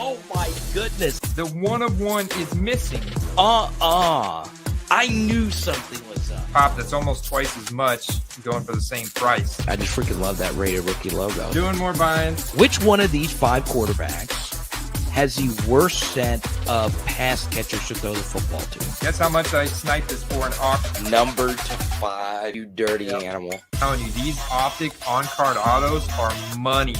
Oh my goodness. The one of one is missing. I knew something was up. Pop that's almost twice as much going for the same price. I just freaking love that rated rookie logo. Doing more buying. Which one of these 5 quarterbacks has the worst set of pass catchers to throw the football to? Guess how much I sniped this for an auction? Number to 5, you dirty animal. I'm telling you, these optic on-card autos are money.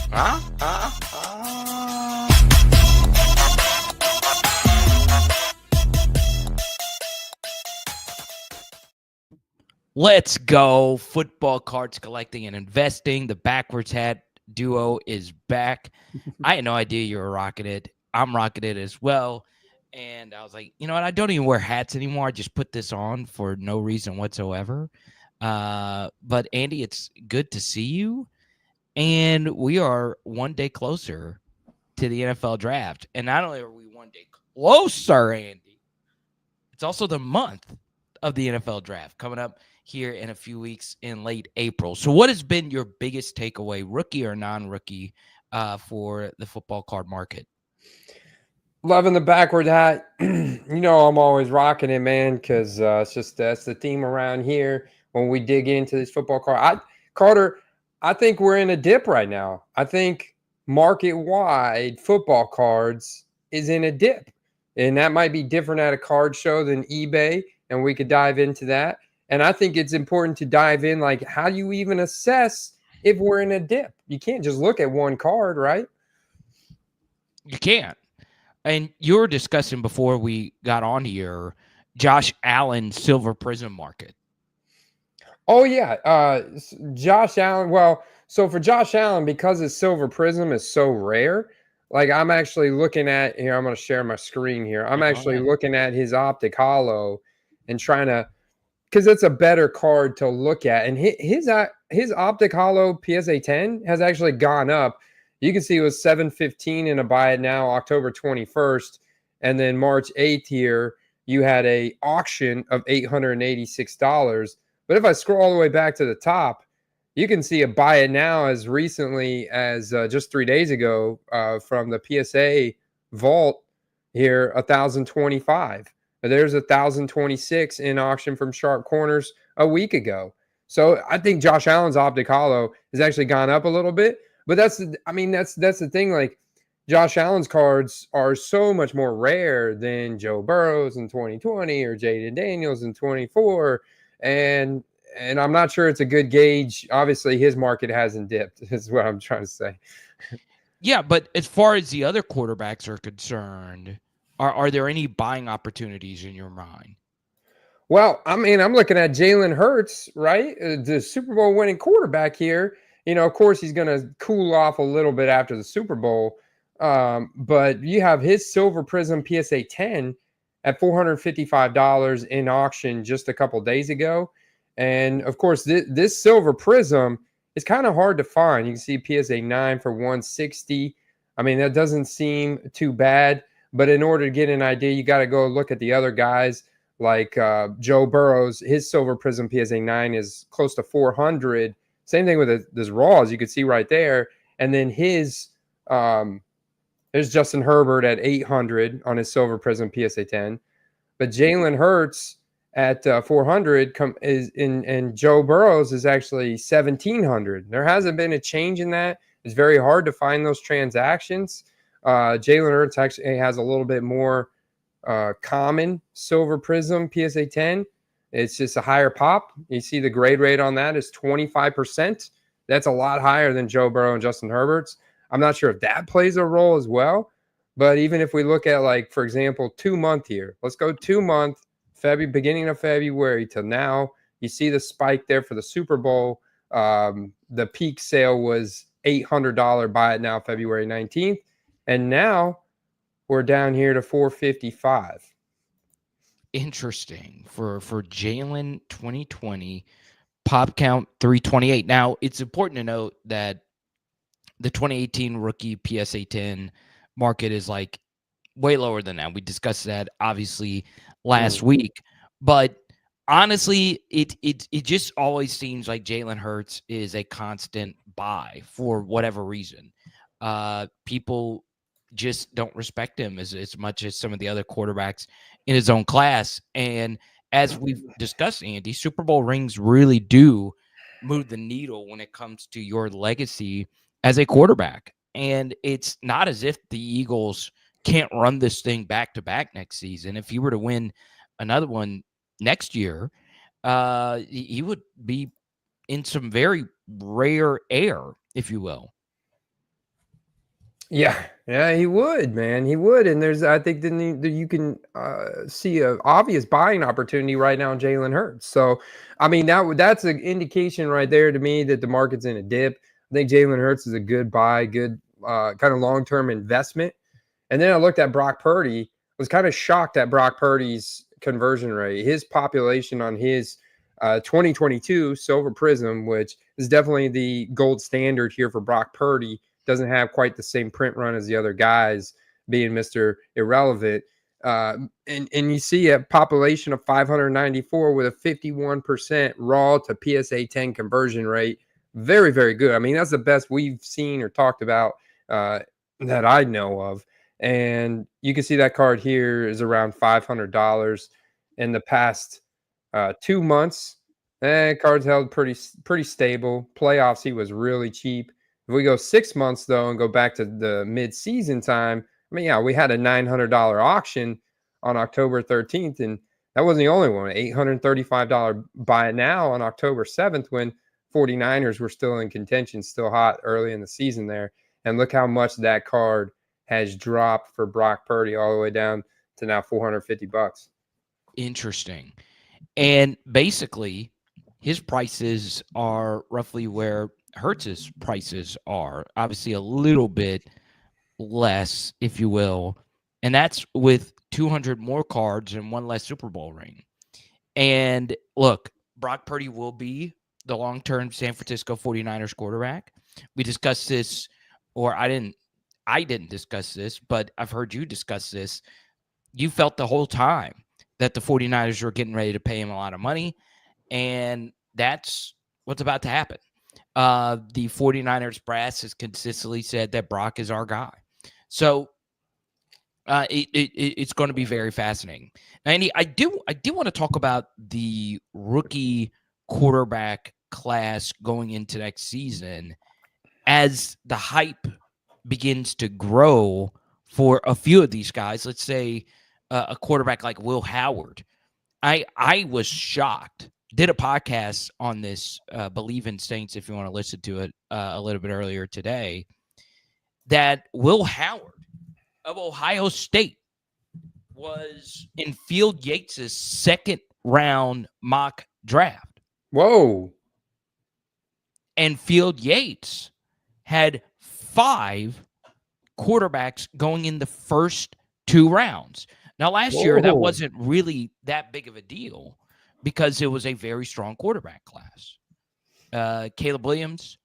Let's go. Football cards collecting and investing. The backwards hat duo is back. I had no idea you were rocking it. I'm rocking it as well. And I was like, you know what? I don't even wear hats anymore. I just put this on for no reason whatsoever. But Andy, it's good to see you. And we are one day closer to the NFL draft. And not only are we one day closer, Andy, it's also the month of the NFL draft coming up here in a few weeks in late April. So what has been your biggest takeaway, rookie or non-rookie, for the football card market? Loving the backward hat. I'm always rocking it, man, because it's just that's the theme around here when we dig into this football card. Carter, I think we're in a dip right now. I think market-wide football cards is in a dip. And that might be different at a card show than eBay, and we could dive into that. And I think it's important to dive in, like, how do you even assess if we're in a dip? You can't just look at one card, right? You can't. And you were discussing before we got on here, Josh Allen's Silver Prism market. Oh, yeah. Josh Allen. Well, so for Josh Allen, because his Silver Prism is so rare, like I'm actually looking at here. I'm going to share my screen here. I'm actually looking at his Optic Holo and trying to, because it's a better card to look at. And his Optic Holo PSA 10 has actually gone up. You can see it was $715 in a buy it now, October 21st. And then March 8th here, you had a auction of $886. But if I scroll all the way back to the top, you can see a buy it now as recently as just 3 days ago from the PSA vault here, $1,025. There's $1,026 in auction from Sharp Corners a week ago. So I think Josh Allen's Optic Holo has actually gone up a little bit. But that's the thing. Like, Josh Allen's cards are so much more rare than Joe Burrow's in 2020 or Jaden Daniels in 24. And I'm not sure it's a good gauge. Obviously, his market hasn't dipped, is what I'm trying to say. Yeah, but as far as the other quarterbacks are concerned, are there any buying opportunities in your mind? Well, I mean, I'm looking at Jalen Hurts, right? The Super Bowl winning quarterback here. Of course, he's going to cool off a little bit after the Super Bowl. But you have his Silver Prism PSA 10 at $455 in auction just a couple days ago. And, of course, this Silver Prism is kind of hard to find. You can see PSA 9 for $160. I mean, that doesn't seem too bad. But in order to get an idea, you got to go look at the other guys like Joe Burrow's. His Silver Prism PSA 9 is close to $400. Same thing with this Raw, as you can see right there. And then there's Justin Herbert at $800 on his Silver Prism PSA 10. But Jalen Hurts at $400 and Joe Burrow's is actually $1,700. There hasn't been a change in that. It's very hard to find those transactions. Jalen Hurts actually has a little bit more common Silver Prism PSA 10. It's just a higher pop. You see the grade rate on that is 25%. That's a lot higher than Joe Burrow and Justin Herbert's. I'm not sure if that plays a role as well. But even if we look at, like, for example, 2 month here. Let's go 2 month, beginning of February till now. You see the spike there for the Super Bowl. The peak sale was $800 buy it now, February 19th. And now we're down here to $455. Interesting. For Jalen 2020, pop count 328. Now, it's important to note that the 2018 rookie PSA 10 market is like way lower than that. We discussed that obviously last week. But honestly, it just always seems like Jalen Hurts is a constant buy for whatever reason. People just don't respect him as much as some of the other quarterbacks in his own class. And as we've discussed, Andy, Super Bowl rings really do move the needle when it comes to your legacy as a quarterback. And it's not as if the Eagles can't run this thing back to back next season. If you were to win another one next year, he would be in some very rare air, if you will. Yeah, he would, man. He would. And I think then you can see an obvious buying opportunity right now in Jalen Hurts. So, I mean, that's an indication right there to me that the market's in a dip. I think Jalen Hurts is a good buy, good kind of long-term investment. And then I looked at Brock Purdy, was kind of shocked at Brock Purdy's conversion rate. His population on his 2022 Silver Prism, which is definitely the gold standard here for Brock Purdy, doesn't have quite the same print run as the other guys, being Mr. Irrelevant. And you see a population of 594 with a 51% raw to PSA 10 conversion rate. Very, very good. I mean, that's the best we've seen or talked about that I know of. And you can see that card here is around $500 in the past 2 months. Cards held pretty stable. Playoffs, he was really cheap. If we go 6 months, though, and go back to the mid-season time, I mean, yeah, we had a $900 auction on October 13th, and that wasn't the only one. $835 buy it now on October 7th when 49ers were still in contention, still hot early in the season there. And look how much that card has dropped for Brock Purdy all the way down to now $450. Interesting. And basically, his prices are roughly where Hertz's prices are, obviously a little bit less, if you will, and that's with 200 more cards and one less Super Bowl ring. And look, Brock Purdy will be the long-term San Francisco 49ers quarterback. We discussed this, or I didn't discuss this, but I've heard you discuss this. You felt the whole time that the 49ers were getting ready to pay him a lot of money, and that's what's about to happen. The 49ers brass has consistently said that Brock is our guy. So it's going to be very fascinating. Now, Andy, I do want to talk about the rookie quarterback class going into next season as the hype begins to grow for a few of these guys. Let's say a quarterback like Will Howard. I was shocked. Did a podcast on this, Believe in Saints, if you want to listen to it a little bit earlier today, that Will Howard of Ohio State was in Field Yates' second round mock draft. Whoa. And Field Yates had 5 quarterbacks going in the first 2 rounds. Now, last year, that wasn't really that big of a deal because it was a very strong quarterback class. Caleb Williams,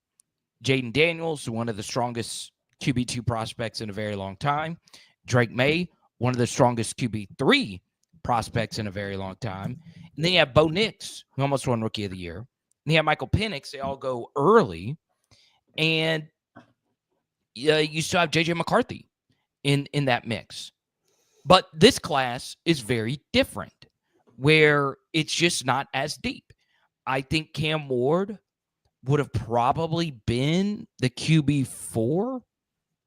Jaden Daniels, one of the strongest QB2 prospects in a very long time. Drake May, one of the strongest QB3 prospects in a very long time. And then you have Bo Nix, who almost won Rookie of the Year. And you have Michael Penix. They all go early. And you still have J.J. McCarthy in that mix. But this class is very different, where it's just not as deep. I think Cam Ward would have probably been the QB4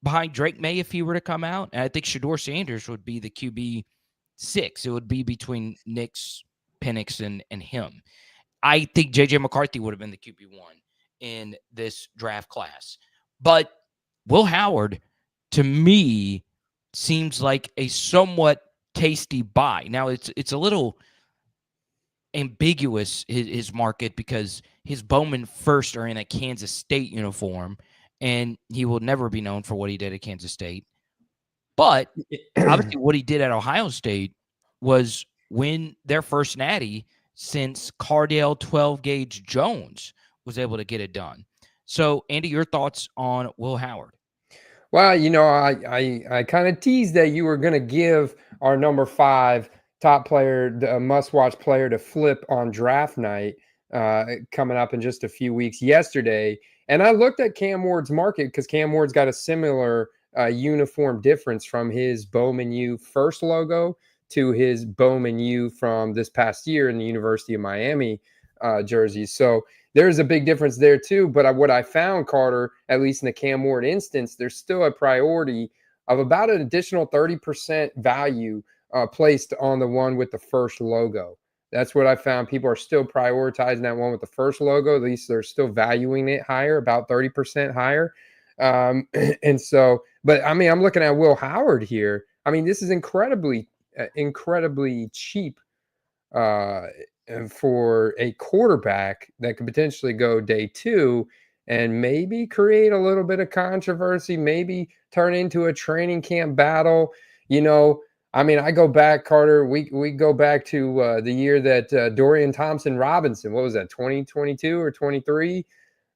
behind Drake May if he were to come out. And I think Shedeur Sanders would be the QB6. It would be between Nix, Penix, and him. I think J.J. McCarthy would have been the QB1 in this draft class. But Will Howard, to me, seems like a somewhat tasty buy. Now, it's a little ambiguous, his market, because his Bowman first are in a Kansas State uniform, and he will never be known for what he did at Kansas State. But obviously what he did at Ohio State was win their first natty since Cardale 12-gauge Jones was able to get it done. So, Andy, your thoughts on Will Howard? Well, I kind of teased that you were going to give our number 5 top player, the must-watch player to flip on draft night coming up in just a few weeks yesterday. And I looked at Cam Ward's market because Cam Ward's got a similar uniform difference from his Bowman U first logo to his Bowman U from this past year in the University of Miami jerseys. So there's a big difference there too. But what I found, Carter, at least in the Cam Ward instance, there's still a priority of about an additional 30% value placed on the one with the first logo. That's what I found. People are still prioritizing that one with the first logo. At least they're still valuing it higher, about 30% higher. And so, but I mean, I'm looking at Will Howard here. I mean, this is incredibly cheap for a quarterback that could potentially go day 2 and maybe create a little bit of controversy, maybe turn into a training camp battle. I mean, I go back, Carter, we go back to the year that Dorian Thompson-Robinson, what was that, 2022 or 23?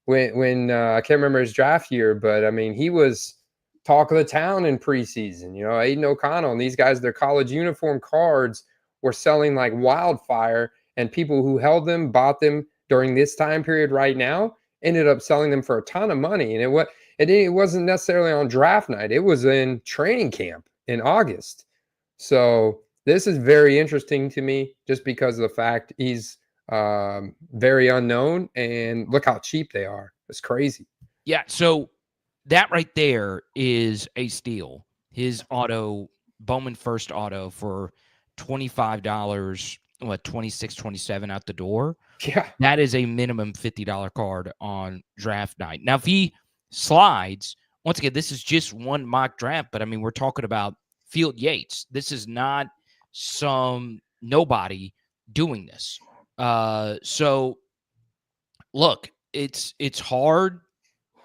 When I can't remember his draft year, but I mean, he was talk of the town in preseason. Aiden O'Connell and these guys, their college uniform cards were selling like wildfire, and people who held them, bought them during this time period right now, ended up selling them for a ton of money. And it wasn't necessarily on draft night. It was in training camp in August. So this is very interesting to me just because of the fact he's very unknown, and look how cheap they are. It's crazy. Yeah, so that right there is a steal. His auto, Bowman first auto, for $25, $26, $27 out the door. Yeah. That is a minimum $50 card on draft night. Now, if he slides, once again, this is just one mock draft, but I mean, we're talking about Field Yates. This is not some nobody doing this. So look, it's hard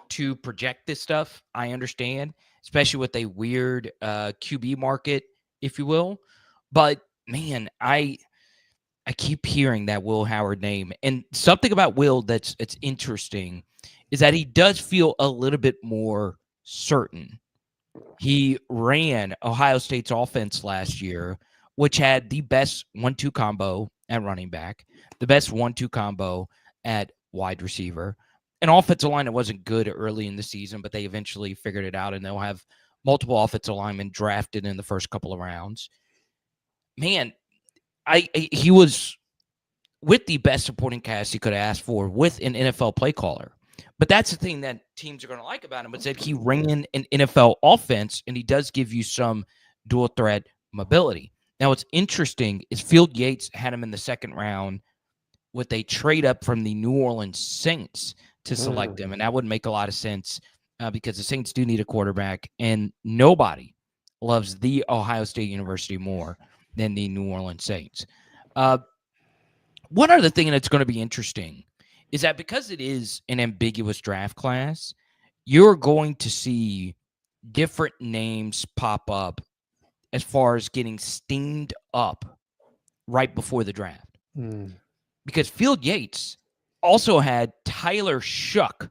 to project this stuff. I understand, especially with a weird QB market, if you will. But man, I keep hearing that Will Howard name, and something about Will that's interesting is that he does feel a little bit more certain. He ran Ohio State's offense last year, which had the best 1-2 combo at running back, the best 1-2 combo at wide receiver, an offensive line that wasn't good early in the season, but they eventually figured it out, and they'll have multiple offensive linemen drafted in the first couple of rounds. Man, he was with the best supporting cast he could have asked for with an NFL play caller. But that's the thing that teams are going to like about him, is that he ran an NFL offense, and he does give you some dual threat mobility. Now, what's interesting is Field Yates had him in the second round with a trade up from the New Orleans Saints to select him, and that would make a lot of sense because the Saints do need a quarterback, and nobody loves the Ohio State University more than the New Orleans Saints. One other thing that's going to be interesting is that because it is an ambiguous draft class, you're going to see different names pop up as far as getting steamed up right before the draft. Because Field Yates also had Tyler Shuck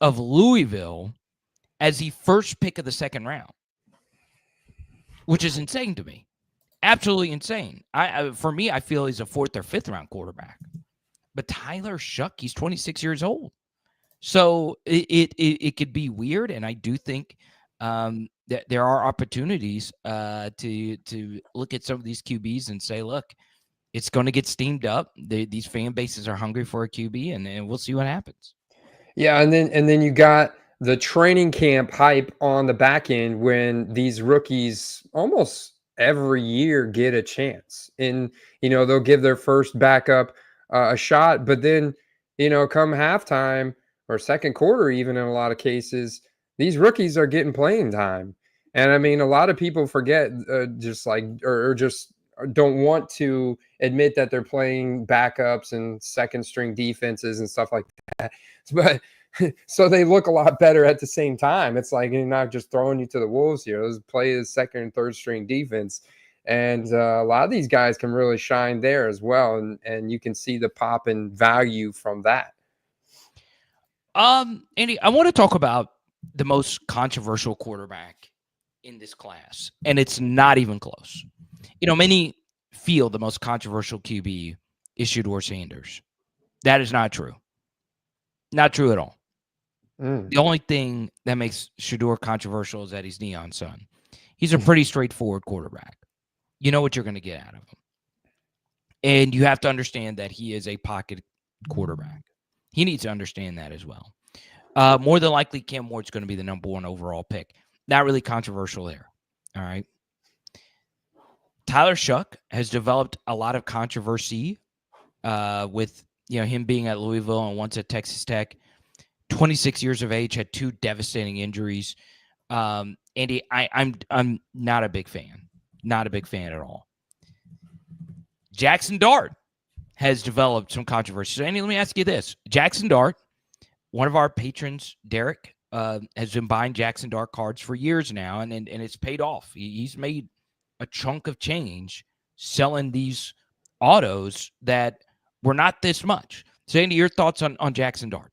of Louisville as the first pick of the second round, which is insane to me. Absolutely insane. For me, I feel he's a 4th or 5th round quarterback. But Tyler Shuck, he's 26 years old. So it could be weird, and I do think that there are opportunities to look at some of these QBs and say, look, it's going to get steamed up. These fan bases are hungry for a QB, and we'll see what happens. Yeah, and then you got the training camp hype on the back end when these rookies almost every year get a chance. And, they'll give their first backup a shot, but then, come halftime or second quarter, even in a lot of cases, these rookies are getting playing time. And I mean, a lot of people forget just don't want to admit that they're playing backups and second string defenses and stuff like that. But so they look a lot better at the same time. It's like, you're not just throwing you to the wolves here. Let's play the second and third string defense. And a lot of these guys can really shine there as well. And you can see the pop and value from that. Andy, I want to talk about the most controversial quarterback in this class, and it's not even close. Many feel the most controversial QB is Shedeur Sanders. That is not true. Not true at all. Mm. The only thing that makes Shador controversial is that he's Neon's son. He's a pretty straightforward quarterback. You know what you're going to get out of him. And you have to understand that he is a pocket quarterback. He needs to understand that as well. More than likely, Cam Ward's going to be the number 1 overall pick. Not really controversial there. All right. Tyler Shuck has developed a lot of controversy with him being at Louisville and once at Texas Tech. 26 years of age, had 2 devastating injuries. Andy, I'm not a big fan. Not a big fan at all. Jackson Dart has developed some controversy. So, Andy, let me ask you this. Jackson Dart, one of our patrons, Derek, has been buying Jackson Dart cards for years now, and it's paid off. He's made a chunk of change selling these autos that were not this much. So, Andy, your thoughts on Jackson Dart?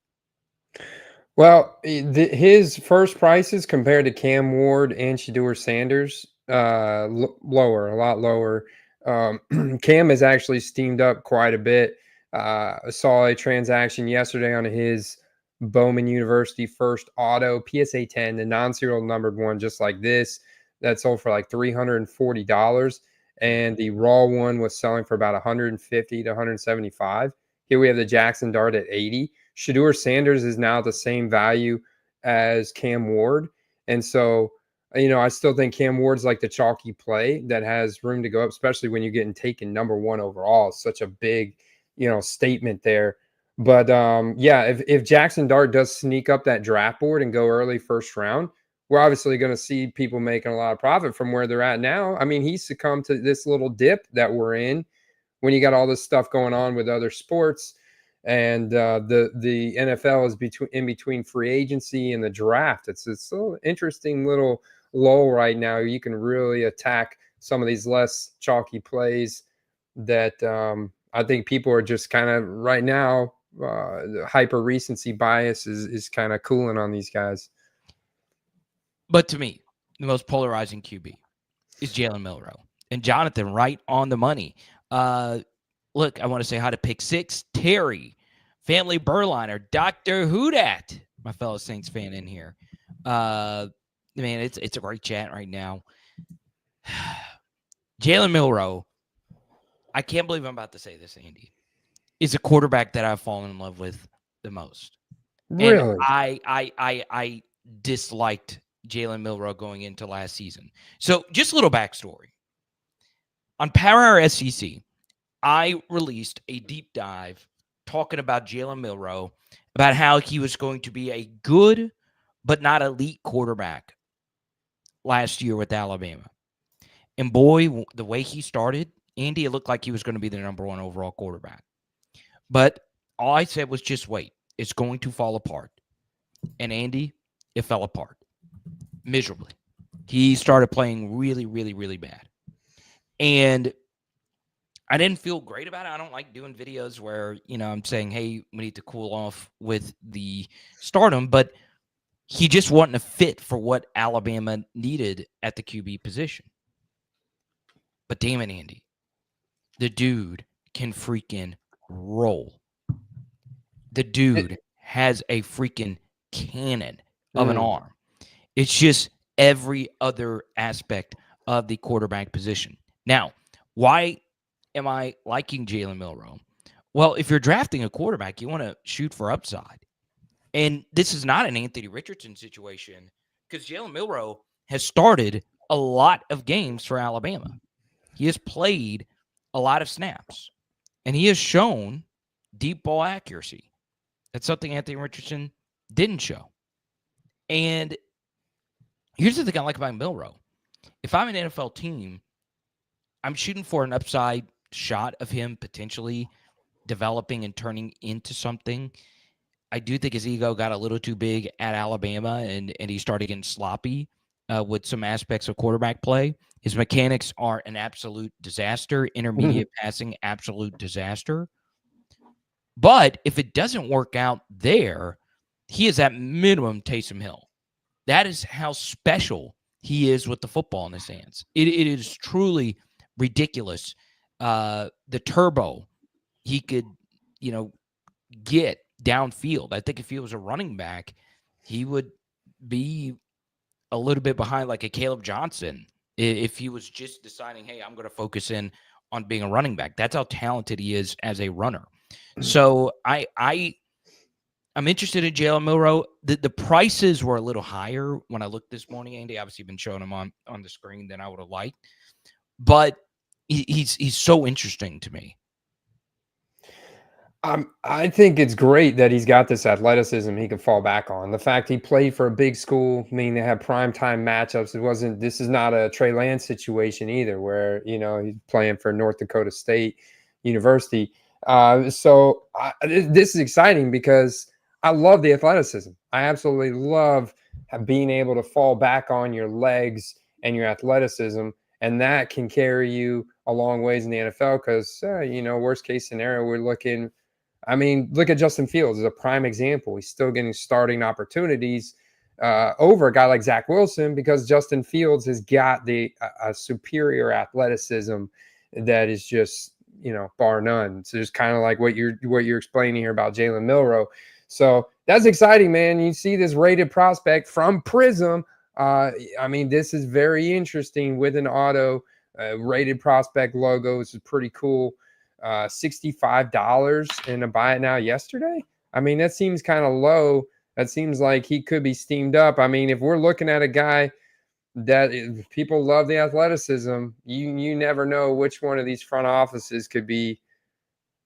Well, his first prices compared to Cam Ward and Shador Sanders, lower, a lot lower. Cam has actually steamed up quite a bit. I saw a transaction yesterday on his Bowman University first auto PSA 10, the non-serial numbered one, just like this, that sold for like $340, and the raw one was selling for about $150 to $175. Here we have the Jackson Dart at $80. Shador Sanders is now the same value as Cam Ward. And so, I still think Cam Ward's like the chalky play that has room to go up, especially when you're getting taken number 1 overall. It's such a big, statement there. But if Jackson Dart does sneak up that draft board and go early first round, we're obviously going to see people making a lot of profit from where they're at now. I mean, he succumbed to this little dip that we're in when you got all this stuff going on with other sports. And the NFL is in between free agency and the draft. It's so interesting little lull right now. You can really attack some of these less chalky plays that I think people are just kind of right now. Hyper recency bias is kind of cooling on these guys. But to me, the most polarizing QB is Jalen Milroe. And Jonathan, right on the money. Look, I want to say hi to Pick 6, Terry, Family Burliner, Dr. Hoodat, my fellow Saints fan in here. Man, it's a great chat right now. Jalen Milroe, I can't believe I'm about to say this, Andy, is a quarterback that I've fallen in love with the most. Really? And I disliked Jalen Milroe going into last season. So just a little backstory. On Power Hour SEC, I released a deep dive talking about Jalen Milroe, about how he was going to be a good but not elite quarterback last year with Alabama. And boy, the way he started, Andy, it looked like he was going to be the number 1 overall quarterback. But all I said was just wait. It's going to fall apart. And Andy, it fell apart miserably. He started playing really, really, really bad. And I didn't feel great about it. I don't like doing videos where, I'm saying, hey, we need to cool off with the stardom. But he just wasn't a fit for what Alabama needed at the QB position. But damn it, Andy, the dude can freaking roll. The dude has a freaking cannon of an arm. It's just every other aspect of the quarterback position. Now, why am I liking Jalen Milroe? Well, if you're drafting a quarterback, you want to shoot for upside. And this is not an Anthony Richardson situation because Jalen Milroe has started a lot of games for Alabama. He has played a lot of snaps, and he has shown deep ball accuracy. That's something Anthony Richardson didn't show. And here's the thing I like about Milroe. If I'm an NFL team, I'm shooting for an upside shot of him potentially developing and turning into something. I do think his ego got a little too big at Alabama, and he started getting sloppy with some aspects of quarterback play. His mechanics are an absolute disaster. Intermediate passing, absolute disaster. But if it doesn't work out there, he is at minimum Taysom Hill. That is how special he is with the football in his hands. It is truly ridiculous. The turbo he could, get downfield. I think if he was a running back, he would be a little bit behind like a Caleb Johnson if he was just deciding, hey, I'm going to focus in on being a running back. That's how talented he is as a runner. So I'm interested in Jalen Milroe. The prices were a little higher when I looked this morning, Andy. Obviously, been showing them on the screen than I would have liked, but he's so interesting to me. I think it's great that he's got this athleticism he can fall back on. The fact he played for a big school, meaning they have prime time matchups. This is not a Trey Lance situation either, where he's playing for North Dakota State University. This is exciting because I love the athleticism. I absolutely love being able to fall back on your legs and your athleticism, and that can carry you a long ways in the NFL. Because worst case scenario, we're looking. I mean, look at Justin Fields as a prime example. He's still getting starting opportunities over a guy like Zach Wilson because Justin Fields has got a superior athleticism that is just, bar none. So just kind of like what you're explaining here about Jalen Milroe. So that's exciting, man. You see this rated prospect from Prism. This is very interesting with an auto rated prospect logo. This is pretty cool. $65 and a buy it now yesterday. That seems kind of low. That seems like he could be steamed up. If we're looking at a guy that people love the athleticism, you never know which one of these front offices could be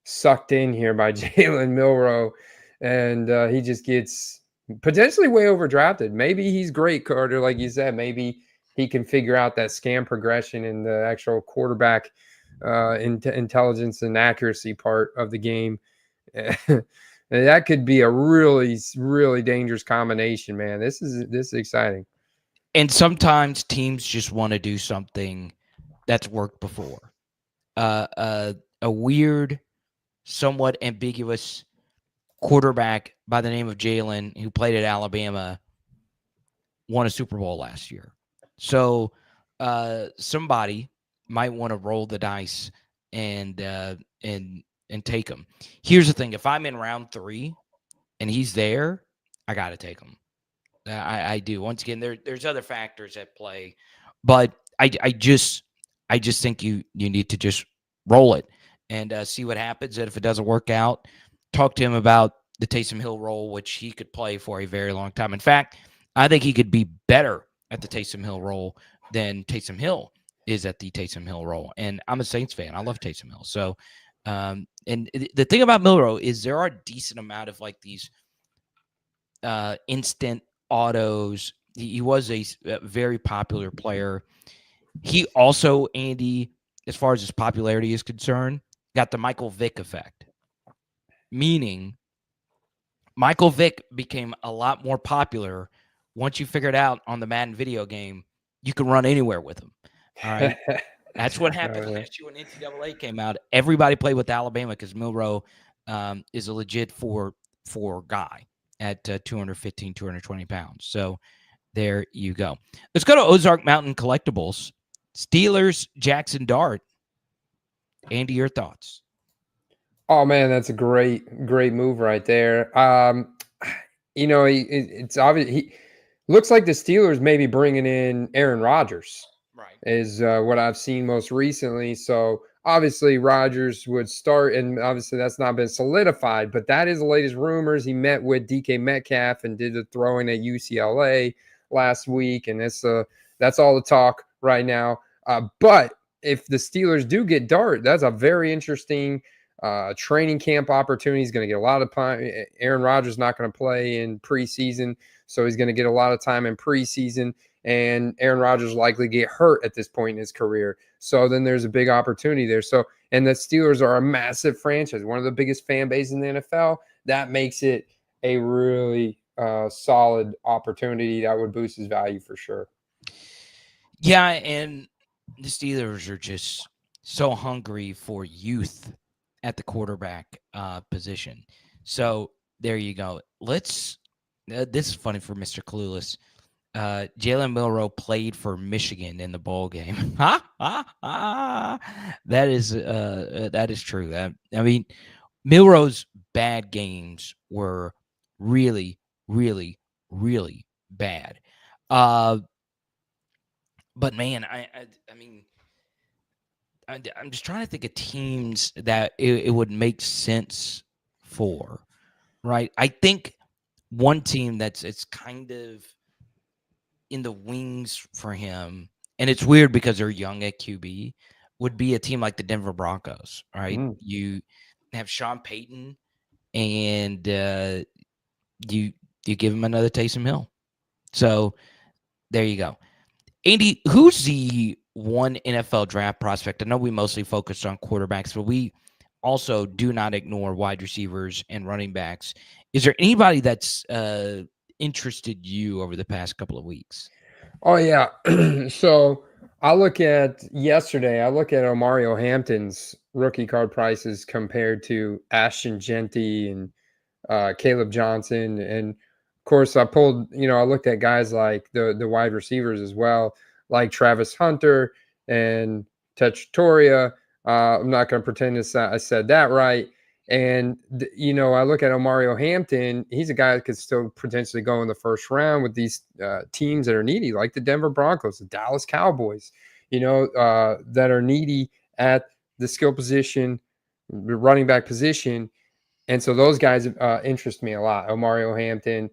sucked in here by Jalen Milroe, and he just gets potentially way overdrafted. Maybe he's great, Carter, like you said. Maybe he can figure out that scam progression in the actual quarterback intelligence and accuracy part of the game. That could be a really, really dangerous combination, man. This is exciting. And sometimes teams just want to do something that's worked before. A weird, somewhat ambiguous quarterback by the name of Jalen, who played at Alabama, won a Super Bowl last year. So somebody might want to roll the dice and take him. Here's the thing: if I'm in round 3 and he's there, I got to take him. I do. Once again, there's other factors at play, but I just think you need to just roll it and see what happens. And if it doesn't work out, talk to him about the Taysom Hill role, which he could play for a very long time. In fact, I think he could be better at the Taysom Hill role than Taysom Hill is at the Taysom Hill role. And I'm a Saints fan. I love Taysom Hill. So, and the thing about Milroe is there are a decent amount of like these instant autos. He was a very popular player. He also, Andy, as far as his popularity is concerned, got the Michael Vick effect. Meaning, Michael Vick became a lot more popular once you figured out on the Madden video game you can run anywhere with him. All right. That's what happened last year when NCAA came out. Everybody played with Alabama because Milroe is a legit four guy at 215, 220 pounds. So there you go. Let's go to Ozark Mountain Collectibles. Steelers, Jackson Dart. Andy, your thoughts? Oh, man, that's a great move right there. It's obvious. He looks like the Steelers may be bringing in Aaron Rodgers. Right. Is what I've seen most recently. So obviously Rodgers would start, and obviously that's not been solidified, but that is the latest rumors. He met with DK Metcalf and did the throwing at UCLA last week, and that's all the talk right now. But if the Steelers do get Dart, that's a very interesting training camp opportunity. He's going to get a lot of time. Aaron Rodgers not going to play in preseason, so he's going to get a lot of time in preseason. And Aaron Rodgers likely get hurt at this point in his career. So then there's a big opportunity there. So, and the Steelers are a massive franchise, one of the biggest fan bases in the NFL. That makes it a really solid opportunity that would boost his value for sure. Yeah, and the Steelers are just so hungry for youth at the quarterback position. So there you go. This is funny for Mr. Clueless. Jalen Milroe played for Michigan in the bowl game. That is true. Milroe's bad games were really, really, really bad. Uh, but man, I mean, I'm just trying to think of teams that it would make sense for, right? I think one team that's it's kind of in the wings for him, and it's weird because they're young at QB, would be a team like the Denver Broncos, right? Mm. You have Sean Payton, and you give him another Taysom Hill. So there you go. Andy, who's the one NFL draft prospect? I know we mostly focused on quarterbacks, but we also do not ignore wide receivers and running backs. Is there anybody that's interested you over the past couple of weeks? Oh yeah. So I look at Mario Hampton's rookie card prices compared to Ashton Genty and Caleb Johnson, and of course I looked at guys like the wide receivers as well, like Travis Hunter and Tetratoria. I'm not going to pretend I said that right. And I look at Mario Hampton. He's a guy that could still potentially go in the first round with these teams that are needy, like the Denver Broncos, the Dallas Cowboys, that are needy at the skill position, the running back position. And so those guys interest me a lot. Mario Hampton,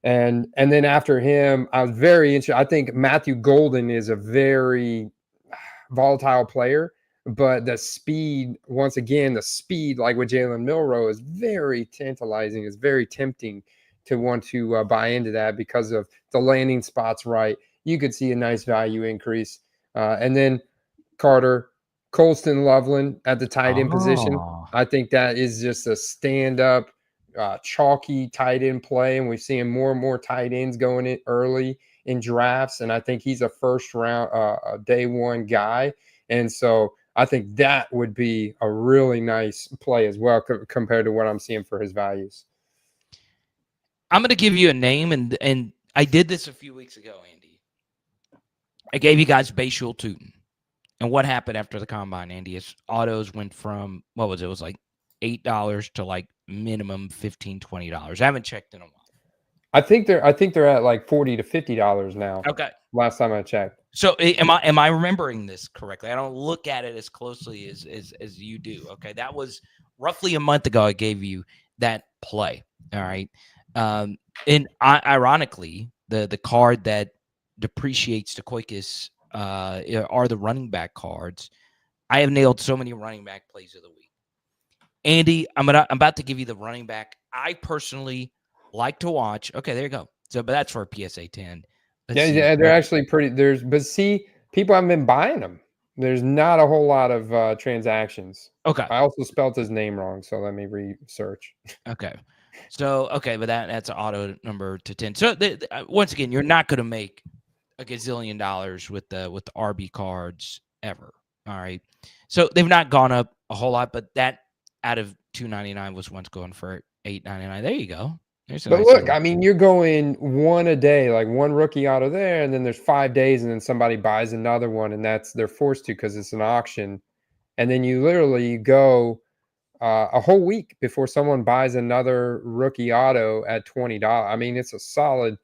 and then after him, I was very interested. I think Matthew Golden is a very volatile player, but the speed, once again, like with Jalen Milroe, is very tantalizing. It's very tempting to want to buy into that because of the landing spots right. You could see a nice value increase. And then Carter, Colston Loveland at the tight end position. I think that is just a stand-up, chalky tight end play, and we're seeing more and more tight ends going in early in drafts, and I think he's a first round, day one guy, and so I think that would be a really nice play as well compared to what I'm seeing for his values. I'm going to give you a name, and I did this a few weeks ago, Andy. I gave you guys Bayshul Tootin. And what happened after the combine, Andy, is autos went from, what was it? It was like $8 to like minimum $15, $20. I haven't checked in a while. I think they're at like $40 to $50 now. Okay. Last time I checked. So am I remembering this correctly? I don't look at it as closely as you do. Okay. That was roughly a month ago. I gave you that play. All right. And ironically, the card that depreciates to Koikis are the running back cards. I have nailed so many running back plays of the week. Andy, I'm about to give you the running back I personally like to watch. Okay, there you go. So, but that's for PSA 10. Yeah, they're actually pretty. But see, people haven't been buying them. There's not a whole lot of transactions. Okay. I also spelled his name wrong, so let me research. Okay. So, okay, but that's an auto number to 10. So, once again, you're not going to make a gazillion dollars with the RB cards ever. All right. So they've not gone up a whole lot, but that out of $299 was once going for $899. There you go. But nice look, I mean, you're going one a day, like one rookie auto there, and then there's 5 days, and then somebody buys another one, and they're forced to because it's an auction. And then you literally go a whole week before someone buys another rookie auto at $20. I mean, it's a solid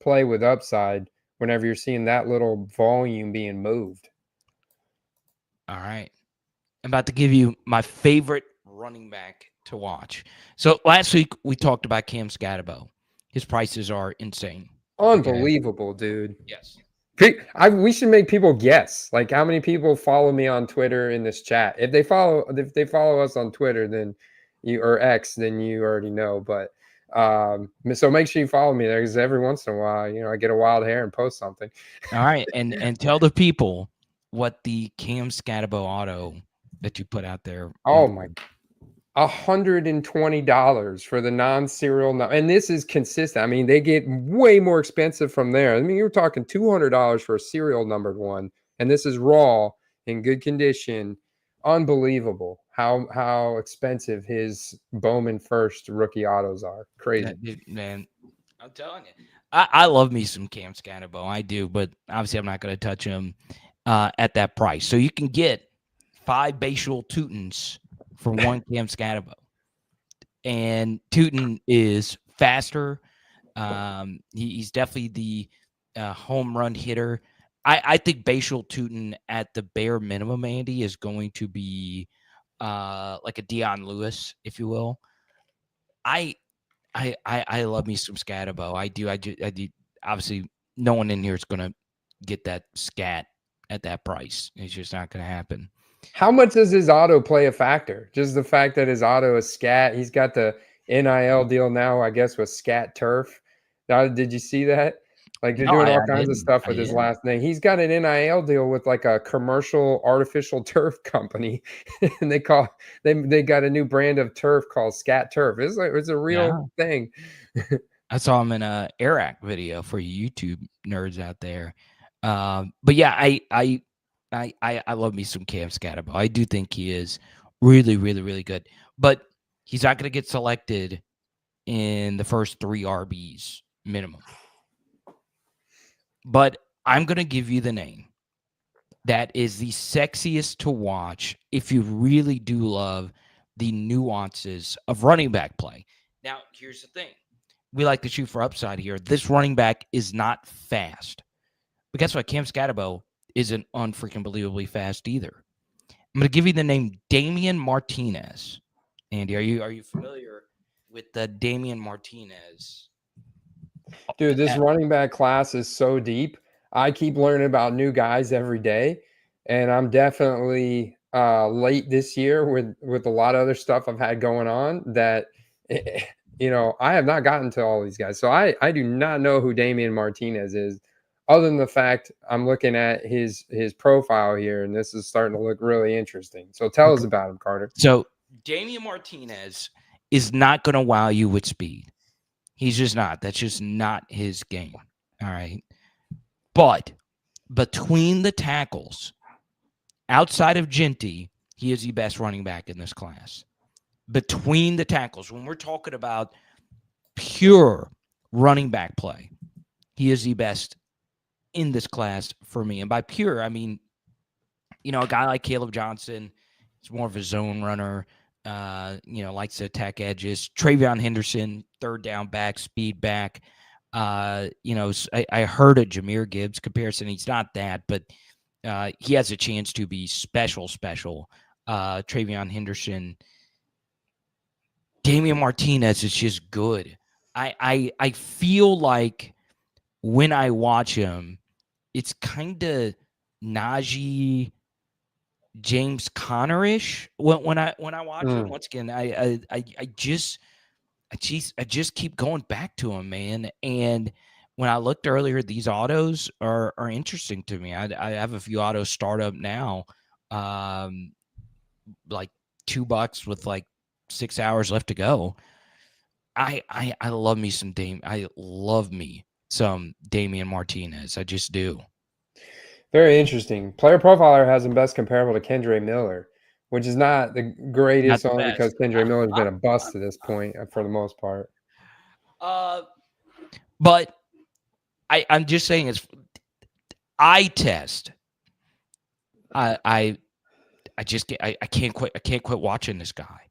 play with upside whenever you're seeing that little volume being moved. All right. I'm about to give you my favorite running back to watch. So last week we talked about Cam Scatterbo. His prices are insane. Unbelievable, dude. Yes. We should make people guess. Like how many people follow me on Twitter in this chat? If they follow us on Twitter, then or X, then you already know. But so make sure you follow me there because every once in a while, I get a wild hair and post something. All right, and tell the people what the Cam Scatterbo auto that you put out there. Oh my, $120 for the non-serial, and this is consistent. I mean, they get way more expensive from there. I mean, you're talking $200 for a serial numbered one, and this is raw in good condition. Unbelievable how expensive his Bowman first rookie autos are. Crazy, man. I'm telling you, I love me some Cam Scatterbo. I do, but obviously I'm not going to touch him at that price. So you can get 5 Bayshul Tootins for 1 Cam Scatterbo. And Tootin is faster He's definitely the home run hitter. I think Bashal Tootin at the bare minimum, Andy, is going to be like a Deion Lewis, if you will. I love me some Scatabo. I do. Obviously, no one in here is going to get that scat at that price. It's just not going to happen. How much does his auto play a factor? Just the fact that his auto is scat. He's got the NIL deal now, I guess, with Scat Turf. Now, did you see that? Like they're doing all kinds of stuff with his last name. He's got an NIL deal with like a commercial artificial turf company, and they got a new brand of turf called Scat Turf. It's a real thing. I saw him in a Airac video for you YouTube nerds out there. But yeah, I love me some Cam Scatabo. I do think he is really, really, really good. But he's not going to get selected in the first 3 RBs minimum. But I'm going to give you the name that is the sexiest to watch if you really do love the nuances of running back play. Now, here's the thing. We like to shoot for upside here. This running back is not fast. But guess what? Cam Scatabo isn't unfreaking believably fast either. I'm going to give you the name Damien Martinez. Andy, are you familiar with the Damien Martinez? Dude, this running back class is so deep. I keep learning about new guys every day, and I'm definitely late this year with a lot of other stuff I've had going on that I have not gotten to all these guys. So I do not know who Damien Martinez is, other than the fact I'm looking at his profile here, and this is starting to look really interesting. So tell us about him, Carter. So Damien Martinez is not going to wow you with speed. He's just not. That's just not his game. All right. But between the tackles, outside of Genty, he is the best running back in this class. Between the tackles, when we're talking about pure running back play, he is the best in this class for me. And by pure, I mean, a guy like Caleb Johnson is more of a zone runner. Likes to attack edges. Travion Henderson, third down back, speed back. I heard a Jahmyr Gibbs comparison. He's not that, but he has a chance to be special. Travion Henderson. Damien Martinez is just good. I feel like when I watch him, it's kind of Najee James Conner-ish when I watch him. Once again, I just keep going back to him, man. And when I looked earlier, these autos are interesting to me. I have a few autos start up now, like $2 with like 6 hours left to go. I love me some Damien Martinez. I just do. Very interesting. Player Profiler has him best comparable to Keandre Miller, which is not the greatest, only because Keandre Miller has been a bust to this point for the most part. But I'm just saying, it's eye test. I can't quit watching this guy.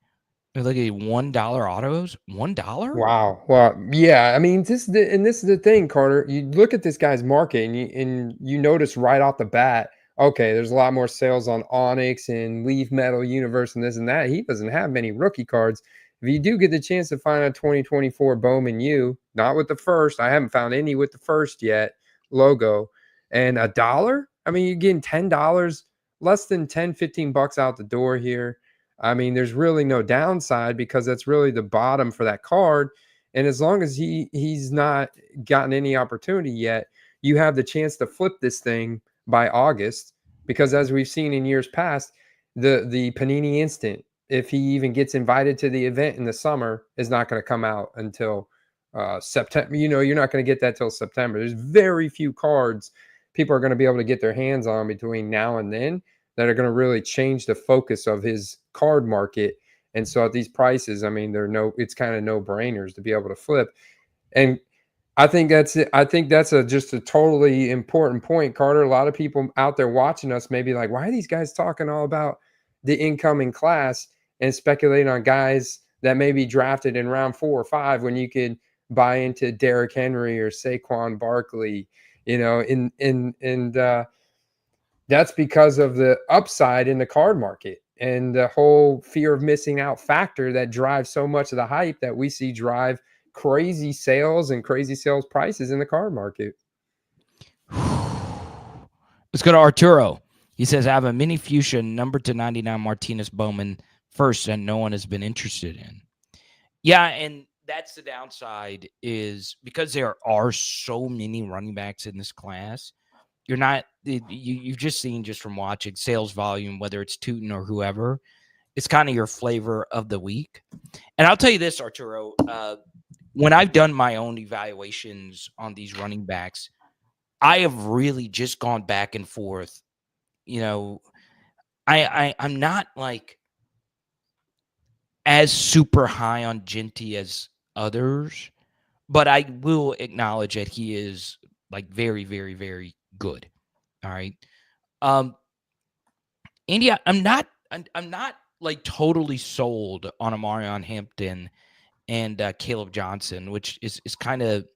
Look at $1 autos, $1. Wow. Well, yeah. I mean, this is the thing, Carter. You look at this guy's market, and you notice right off the bat, okay, there's a lot more sales on Onyx and Leaf Metal Universe and this and that. He doesn't have many rookie cards. If you do get the chance to find a 2024 Bowman U, not with the first, I haven't found any with the first yet logo, and $1. I mean, you're getting $10, less than $10-15 out the door here. I mean, there's really no downside because that's really the bottom for that card. And as long as he's not gotten any opportunity yet, you have the chance to flip this thing by August, because as we've seen in years past, the Panini Instant, if he even gets invited to the event in the summer, is not going to come out until September. You're not going to get that till September. There's very few cards people are going to be able to get their hands on between now and then that are going to really change the focus of his card market. And so at these prices, I mean, it's kind of no-brainers to be able to flip. And I think that's it. I think that's just a totally important point, Carter. A lot of people out there watching us may be like, why are these guys talking all about the incoming class and speculating on guys that may be drafted in round 4 or 5 when you could buy into Derrick Henry or Saquon Barkley, and that's because of the upside in the card market and the whole fear of missing out factor that drives so much of the hype that we see drive crazy sales and crazy sales prices in the card market. Let's go to Arturo. He says, I have a mini fuchsia number to 99 Martinez Bowman first that no one has been interested in. Yeah, and that's the downside is because there are so many running backs in this class, you've just seen just from watching sales volume, whether it's Tootin or whoever, it's kind of your flavor of the week. And I'll tell you this, Arturo, when I've done my own evaluations on these running backs, I have really just gone back and forth. I'm not like as super high on Genty as others, but I will acknowledge that he is like very, very, very good. All right. India, I'm not like totally sold on Amarion Hampton and Caleb Johnson, which is kind of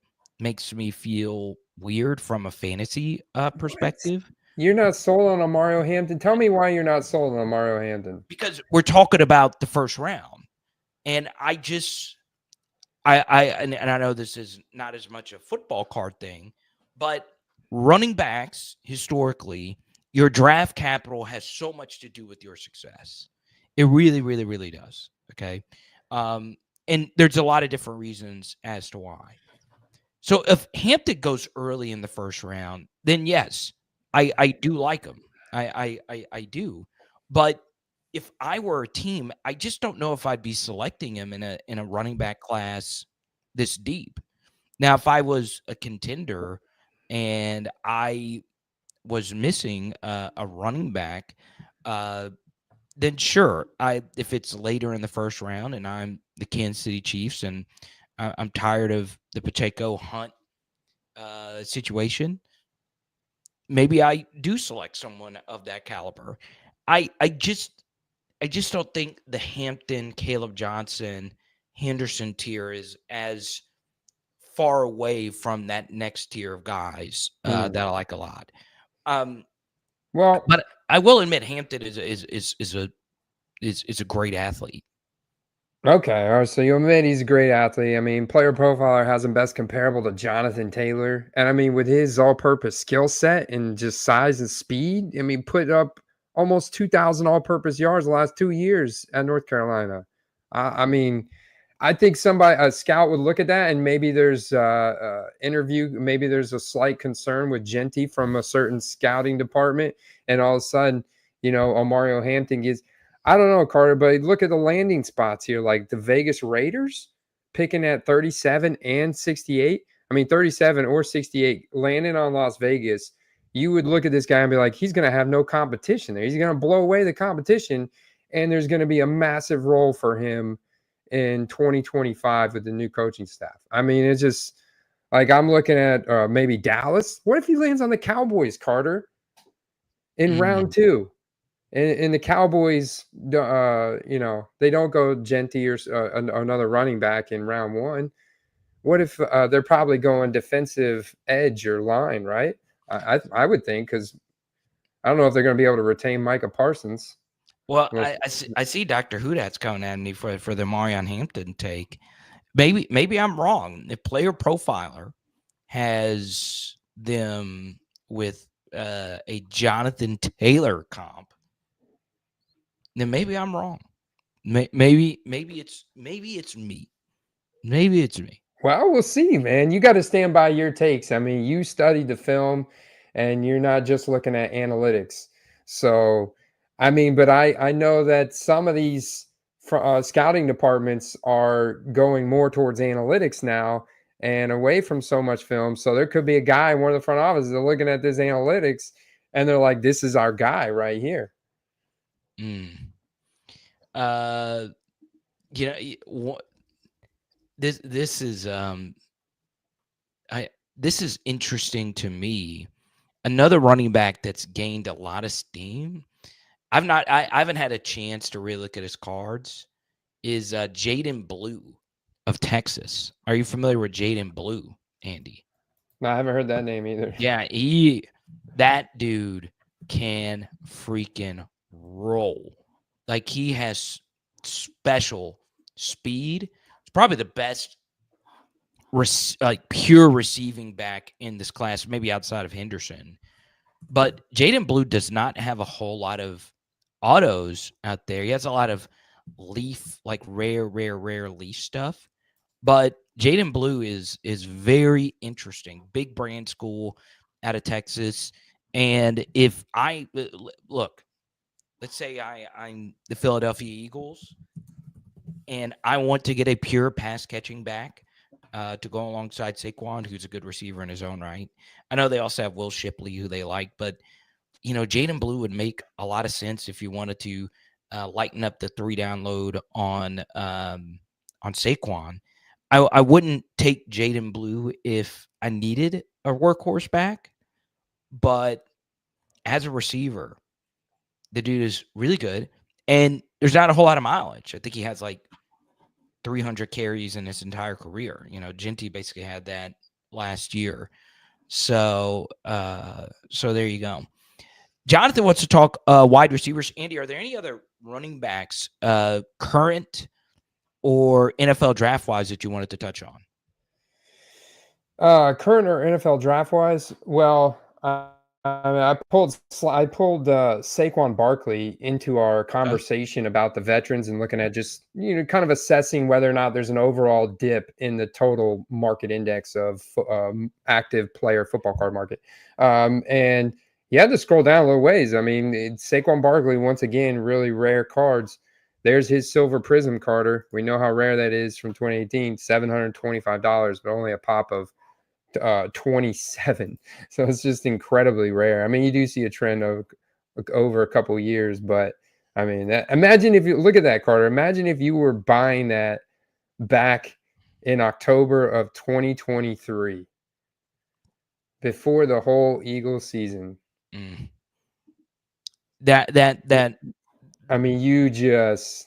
makes me feel weird from a fantasy perspective. You're not sold on Mario Hampton? Tell me why you're not sold on Mario Hampton. Because we're talking about the first round. And I know this is not as much a football card thing, but running backs, historically, your draft capital has so much to do with your success. It really, really, really does. Okay. And there's a lot of different reasons as to why. So if Hampton goes early in the first round, then yes, I do like him. I do. But if I were a team, I just don't know if I'd be selecting him in a running back class this deep. Now, if I was a contender and I was missing a running back, then sure. If it's later in the first round and I'm the Kansas City Chiefs and I'm tired of the Pacheco Hunt situation, maybe I do select someone of that caliber. I just don't think the Hampton, Caleb Johnson, Henderson tier is as far away from that next tier of guys that I like a lot. Well, but I will admit Hampton is a great athlete. Okay, all right. So you admit he's a great athlete. I mean, Player Profiler has him best comparable to Jonathan Taylor, and I mean, with his all-purpose skill set and just size and speed, I mean, put up almost 2,000 all-purpose yards the last 2 years at North Carolina. I mean, I think a scout would look at that, and maybe there's maybe there's a slight concern with Genty from a certain scouting department, and all of a sudden, Mario Hampton gets. I don't know, Carter, but look at the landing spots here. Like the Vegas Raiders picking at 37 and 68. I mean, 37 or 68 landing on Las Vegas. You would look at this guy and be like, he's going to have no competition there. He's going to blow away the competition. And there's going to be a massive role for him in 2025 with the new coaching staff. I mean, it's just like I'm looking at maybe Dallas. What if he lands on the Cowboys, Carter, in round 2? And the Cowboys, they don't go Genty or another running back in round 1. What if they're probably going defensive edge or line, right? I would think, because I don't know if they're going to be able to retain Micah Parsons. Well, I see Dr. Hudat's coming at me for the Marion Hampton take. Maybe I'm wrong. The Player Profiler has them with a Jonathan Taylor comp. Then maybe I'm wrong. Maybe it's me. Maybe it's me. Well, we'll see, man. You got to stand by your takes. I mean, you studied the film, and you're not just looking at analytics. So, I mean, but I know that some of these scouting departments are going more towards analytics now and away from so much film. So there could be a guy in one of the front offices they're looking at this analytics, and they're like, "This is our guy right here." This is interesting to me. Another running back that's gained a lot of steam. I haven't had a chance to really look at his cards. Is Jaden Blue of Texas. Are you familiar with Jaden Blue, Andy? No, I haven't heard that name either. Yeah, that dude can freaking roll. Like he has special speed. It's probably the best like pure receiving back in this class, maybe outside of Henderson. But Jaden Blue does not have a whole lot of autos out there. He has a lot of leaf, like rare leaf stuff. But Jaden Blue is very interesting. Big brand school out of Texas. And if I look, let's say I'm the Philadelphia Eagles and I want to get a pure pass catching back to go alongside Saquon, who's a good receiver in his own right. I know they also have Will Shipley, who they like, but Jaden Blue would make a lot of sense if you wanted to lighten up the 3-down load on Saquon. I wouldn't take Jaden Blue if I needed a workhorse back, but as a receiver, the dude is really good, and there's not a whole lot of mileage. I think he has like 300 carries in his entire career. Genty basically had that last year. So there you go. Jonathan wants to talk wide receivers. Andy, are there any other running backs, current or NFL draft-wise, that you wanted to touch on? Current or NFL draft-wise? Well, I pulled Saquon Barkley into our conversation about the veterans and looking at just kind of assessing whether or not there's an overall dip in the total market index of active player football card market. And you had to scroll down a little ways. I mean, Saquon Barkley, once again, really rare cards. There's his silver prism Carter. We know how rare that is from 2018, $725, but only a pop of 27. So it's just incredibly rare. I mean, you do see a trend of over a couple of years, but I mean, imagine if you look at that, Carter. Imagine if you were buying that back in October of 2023, before the whole Eagles season. That. I mean, you just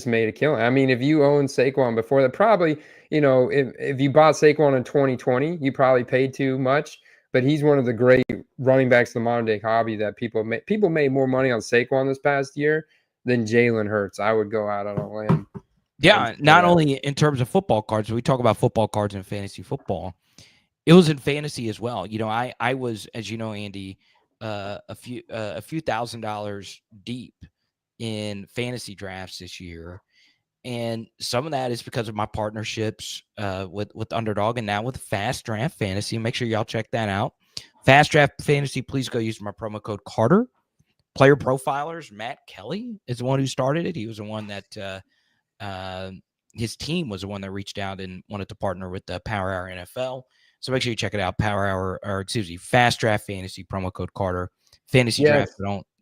made a killing. I mean, if you owned Saquon before that, probably, if you bought Saquon in 2020, you probably paid too much. But he's one of the great running backs of the modern day hobby that people made more money on Saquon this past year than Jalen Hurts. I would go out on a limb. Yeah, not only in terms of football cards, we talk about football cards in fantasy football. It was in fantasy as well. I was, as you know, Andy, a few $1,000s deep in fantasy drafts this year, and some of that is because of my partnerships with Underdog and now with Fast Draft Fantasy. Make sure y'all check that out. Fast Draft Fantasy, please go use my promo code Carter. Player Profilers, Matt Kelly is the one who started it. He was the one that his team was the one that reached out and wanted to partner with the Power Hour NFL. So make sure you check it out. Fast Draft Fantasy, promo code Carter. Fantasy draft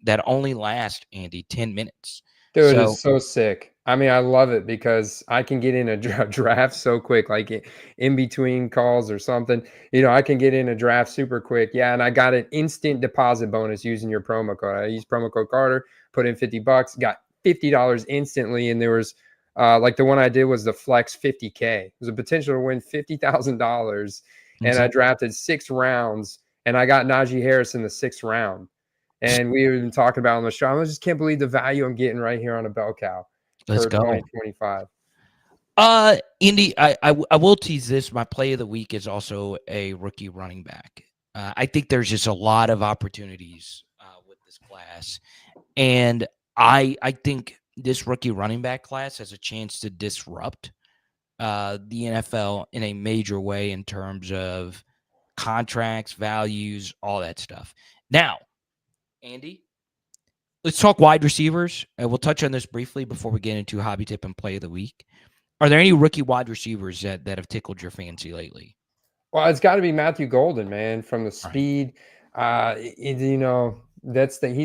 that only last, Andy, 10 minutes. Dude, it's so sick. I mean, I love it because I can get in a draft so quick, like in between calls or something. I can get in a draft super quick. Yeah, and I got an instant deposit bonus using your promo code. I used promo code Carter, put in $50, got $50 instantly, and there was like the one I did was the Flex 50K. It was a potential to win $50,000, and I drafted 6 rounds, and I got Najee Harris in the 6th round. And we have been talking about on the show. I just can't believe the value I'm getting right here on a bell cow. Let's go. 2025. Indy, I will tease this. My play of the week is also a rookie running back. I think there's just a lot of opportunities with this class. And I think this rookie running back class has a chance to disrupt the NFL in a major way in terms of contracts, values, all that stuff. Now, Andy, let's talk wide receivers. We'll touch on this briefly before we get into hobby tip and play of the week. Are there any rookie wide receivers that have tickled your fancy lately? Well, it's got to be Matthew Golden, man, from the speed. He's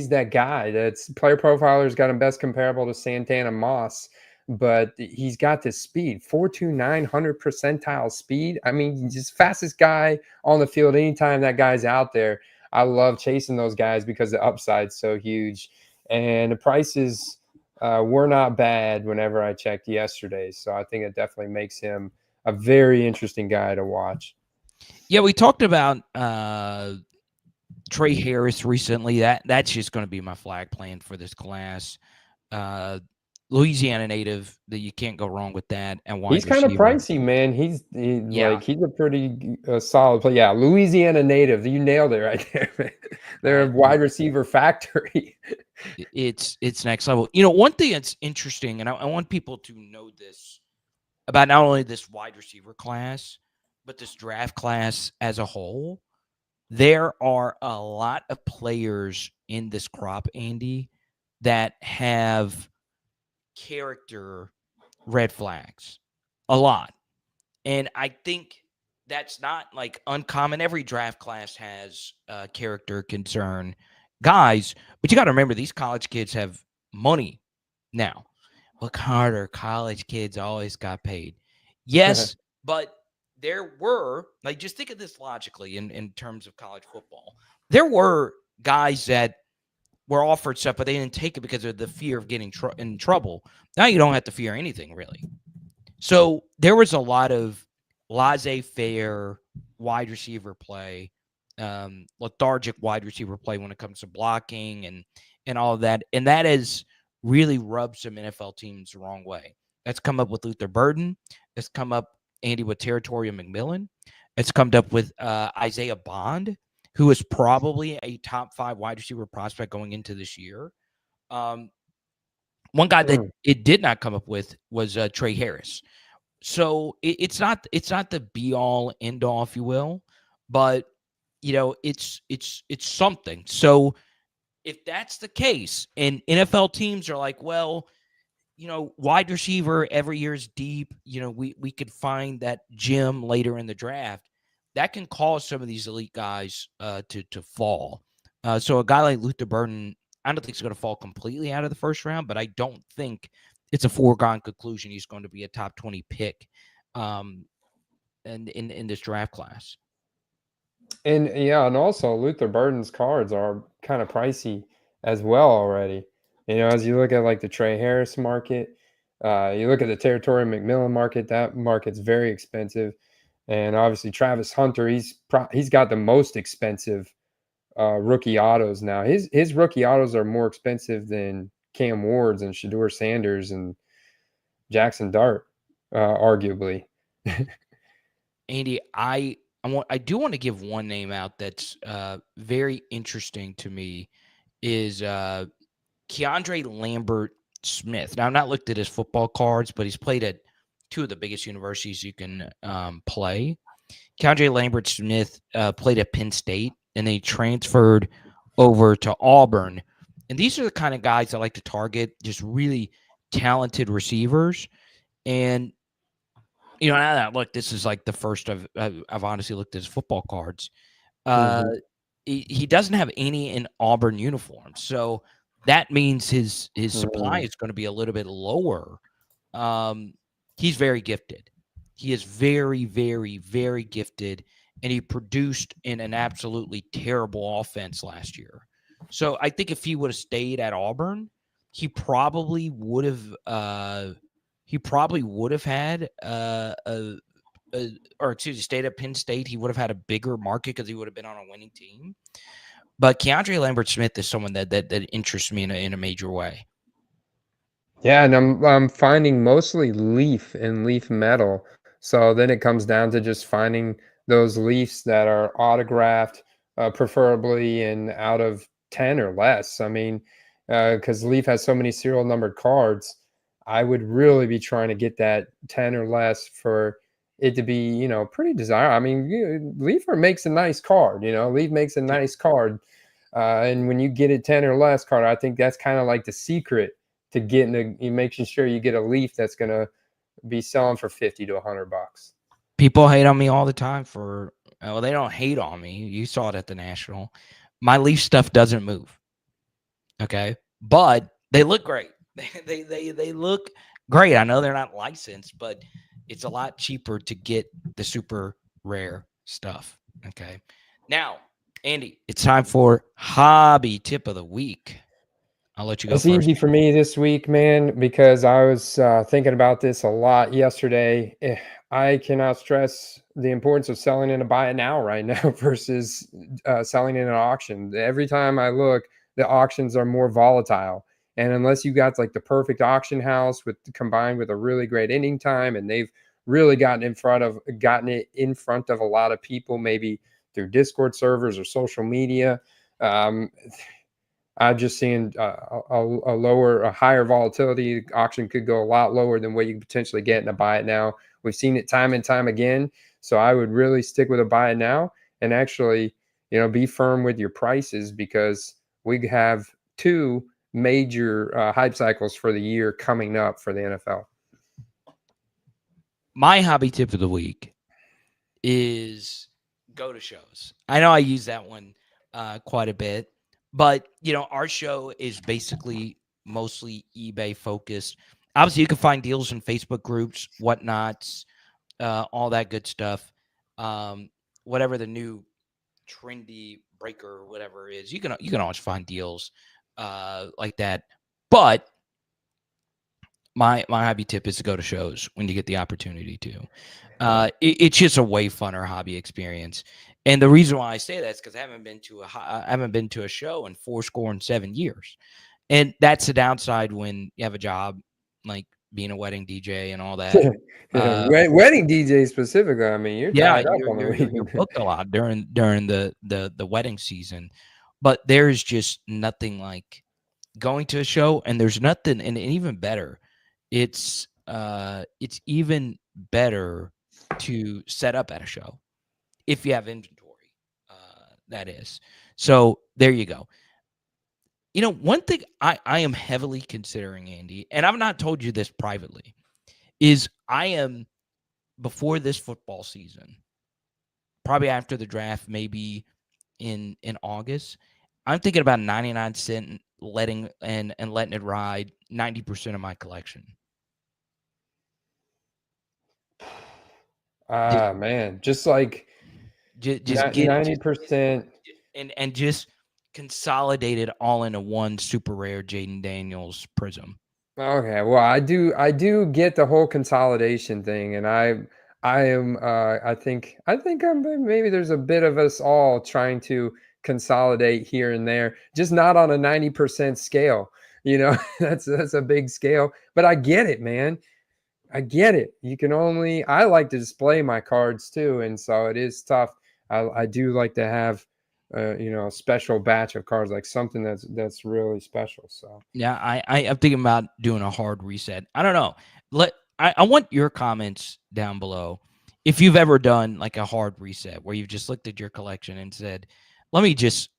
that guy. That's Player Profiler's got him best comparable to Santana Moss, but he's got this speed, 4.29, 100 percentile speed. I mean, he's just fastest guy on the field anytime that guy's out there. I love chasing those guys because the upside's so huge. And the price is were not bad whenever I checked yesterday. So I think it definitely makes him a very interesting guy to watch. Yeah, we talked about Trey Harris recently. That's just going to be my flag plan for this class. Louisiana native, that you can't go wrong with that, and wide He's kind of receiver. pricey, man. Yeah, He's a pretty solid player. Yeah, Louisiana native. You nailed it right there, man. They're a wide receiver factory. it's next level. One thing that's interesting, and I want people to know this about not only this wide receiver class, but this draft class as a whole. There are a lot of players in this crop, Andy, that have character red flags. A lot. And I think that's not like uncommon. Every draft class has character concern guys, but you got to remember these college kids have money now. Well, Carter, college kids always got paid. Yes, but there were, like, just think of this logically in terms of college football. There were guys that were offered stuff, but they didn't take it because of the fear of getting in trouble. Now you don't have to fear anything, really. So there was a lot of laissez-faire wide receiver play, lethargic wide receiver play when it comes to blocking and all of that. And that has really rubbed some NFL teams the wrong way. That's come up with Luther Burden. It's come up, Andy, with Territoria McMillan. It's come up with Isaiah Bond, who is probably a top 5 wide receiver prospect going into this year. One guy that it did not come up with was Trey Harris. So it's not the be all end all, if you will, but it's something. So if that's the case, and NFL teams are like, well, wide receiver every year is deep. We could find that gem later in the draft. That can cause some of these elite guys to fall. So a guy like Luther Burden, I don't think he's going to fall completely out of the first round, but I don't think it's a foregone conclusion he's going to be a top 20 pick in this draft class. And yeah, and also Luther Burden's cards are kind of pricey as well already. As you look at like the Trey Harris market, you look at the Territory McMillan market, that market's very expensive. And obviously Travis Hunter, he's got the most expensive rookie autos now. His rookie autos are more expensive than Cam Ward's and Shedeur Sanders and Jackson Dart, arguably. Andy, I do want to give one name out that's very interesting to me is Keandre Lambert-Smith. Now, I've not looked at his football cards, but he's played at 2 of the biggest universities you can play. Keandre Lambert-Smith played at Penn State, and they transferred over to Auburn. And these are the kind of guys I like to target, just really talented receivers. And now that look, this is like the first I've honestly looked at his football cards. He doesn't have any in Auburn uniforms, so that means his supply is going to be a little bit lower. He's very gifted. He is very, very, very gifted, and he produced in an absolutely terrible offense last year. So I think if he would have stayed at Auburn, he probably would have. Had stayed at Penn State. He would have had a bigger market because he would have been on a winning team. But Keandre Lambert-Smith is someone that interests me in a major way. Yeah, and I'm finding mostly leaf and leaf metal. So then it comes down to just finding those leafs that are autographed, preferably in out of 10 or less. I mean, because Leaf has so many serial numbered cards, I would really be trying to get that 10 or less for it to be, pretty desirable. I mean, Leafer makes a nice card, Leaf makes a nice card. And when you get a 10 or less card, I think that's kind of like the secret to getting making sure you get a Leaf that's going to be selling for 50 to $100. People hate on me all the time for, well, they don't hate on me. You saw it at the National. My Leaf stuff doesn't move. Okay. But they look great. They look great. I know they're not licensed, but it's a lot cheaper to get the super rare stuff. Okay. Now, Andy, it's time for hobby tip of the week. I'll let you go It's first. easy for me this week, man, because I was thinking about this a lot yesterday. I cannot stress the importance of selling in a buy it now right now versus selling in an auction. Every time I look, the auctions are more volatile. And unless you got like the perfect auction house with combined with a really great ending time, and they've really gotten it in front of a lot of people, maybe through Discord servers or social media. Um, I'm just seeing a higher volatility. Auction could go a lot lower than what you could potentially get in a buy it now. We've seen it time and time again. So I would really stick with a buy it now and actually, be firm with your prices because we have two major hype cycles for the year coming up for the NFL. My hobby tip of the week is go to shows. I know I use that one quite a bit, but our show is basically mostly eBay focused. Obviously, you can find deals in Facebook groups, whatnots, all that good stuff. Whatever the new trendy breaker or whatever is, you can always find deals like that. But my hobby tip is to go to shows when you get the opportunity to. It's just a way funner hobby experience. And the reason why I say that is because I haven't been to a show in 7 years. And that's the downside when you have a job like being a wedding DJ and all that. Wedding DJ specifically. I mean, you're Yeah, tied up on the you're weekend. booked a lot during the wedding season. But there's just nothing like going to a show, and there's nothing, and even better, it's even better to set up at a show if you have inventory. That is. So there you go. One thing I am heavily considering, Andy, and I've not told you this privately, is I am before this football season, probably after the draft, maybe in August, I'm thinking about 99 cent letting it ride 90% of my collection. Just Man, just like just get 90%. and just consolidate it all into one super rare Jaden Daniels prism. Okay, well, I do get the whole consolidation thing, and I am I think maybe there's a bit of us all trying to consolidate here and there, just not on a 90% scale. That's a big scale, but I get it, man. I get it. I like to display my cards too, and so it is tough. I do like to have a special batch of cards, like something that's really special. So Yeah, I'm thinking about doing a hard reset. I don't know. I want your comments down below if you've ever done like a hard reset where you've just looked at your collection and said, let me just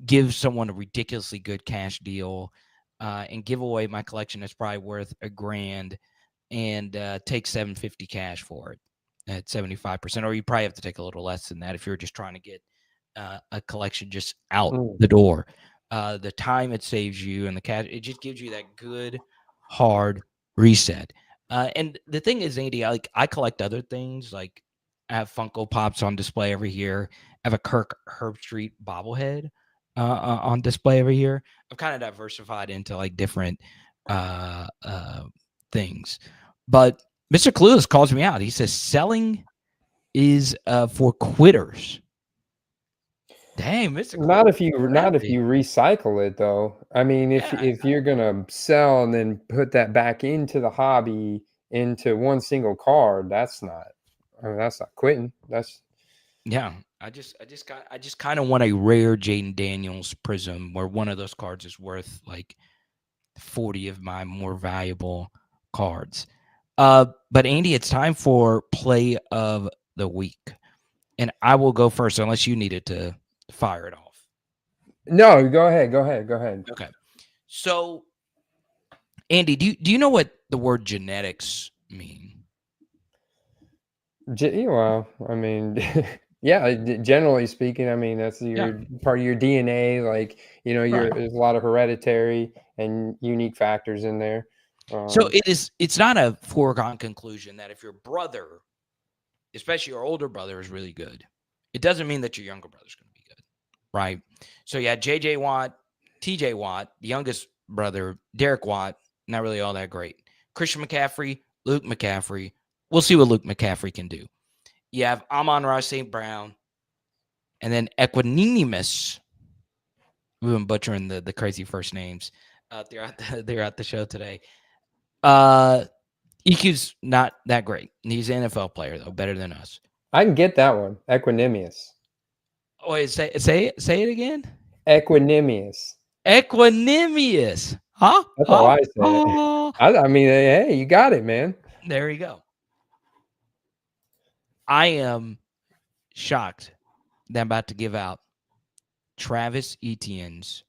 give someone a ridiculously good cash deal and give away my collection that's probably worth $1,000 and take $750 cash for it at 75%. Or you probably have to take a little less than that if you're just trying to get a collection just out the door. The time it saves you and the cash, it just gives you that good hard reset. And the thing is, Andy, I collect other things. Like I have Funko Pops on display every year. I have a Kirk Herbstreit bobblehead on display every year. I've kind of diversified into like different things. But Mr. Clueless calls me out. He says selling is for quitters. Dang, Mr. Clueless. not if you recycle it though. I mean, if you're gonna sell and then put that back into the hobby into one single card, that's not quitting. Yeah. I just kind of want a rare Jaden Daniels prism where one of those cards is worth like 40 of my more valuable cards. But Andy, it's time for play of the week. And I will go first unless you needed to fire it off. No, go ahead. Okay. So, Andy, do you know what the word genetics mean? Well, I mean, yeah, generally speaking, I mean, that's part of your DNA. Like, there's a lot of hereditary and unique factors in there. So it's not a foregone conclusion that if your brother, especially your older brother, is really good, it doesn't mean that your younger brother's going to be good, right? So yeah, JJ Watt, TJ Watt, the youngest brother, Derek Watt, not really all that great. Christian McCaffrey, Luke McCaffrey. We'll see what Luke McCaffrey can do. You have Amon-Ra St. Brown, and then Equanimeous. We've been butchering the crazy first names throughout the show today. EQ's not that great. He's an NFL player, though, better than us. I can get that one. Equanimous. Wait, say it again. Equanimous. Equanimous. Huh? That's how I say it. I mean, hey, you got it, man. There you go. I am shocked that I'm about to give out Travis Etienne's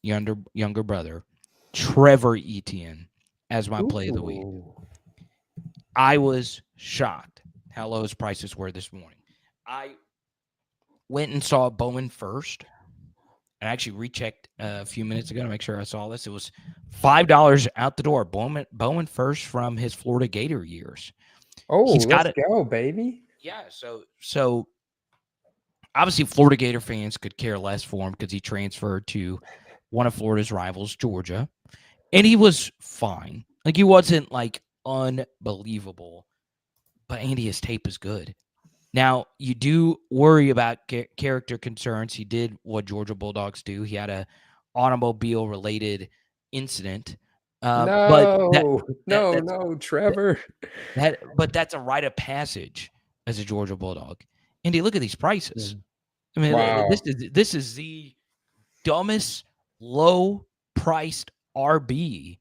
younger brother, Trevor Etienne, as my play of the week. I was shocked how low his prices were this morning. I went and saw Bowman first. I actually rechecked a few minutes ago to make sure I saw this. It was $5 out the door. Bowman first from his Florida Gator years. Oh, let's go, baby. Yeah, so obviously Florida Gator fans could care less for him because he transferred to one of Florida's rivals, Georgia, and he was fine. Like, he wasn't like unbelievable, but Andy, his tape is good. Now, you do worry about character concerns. He did what Georgia Bulldogs do. He had a automobile-related incident. No, Trevor. But that's a rite of passage as a Georgia Bulldog. Andy, look at these prices. I mean, wow. This is the dumbest low-priced RB.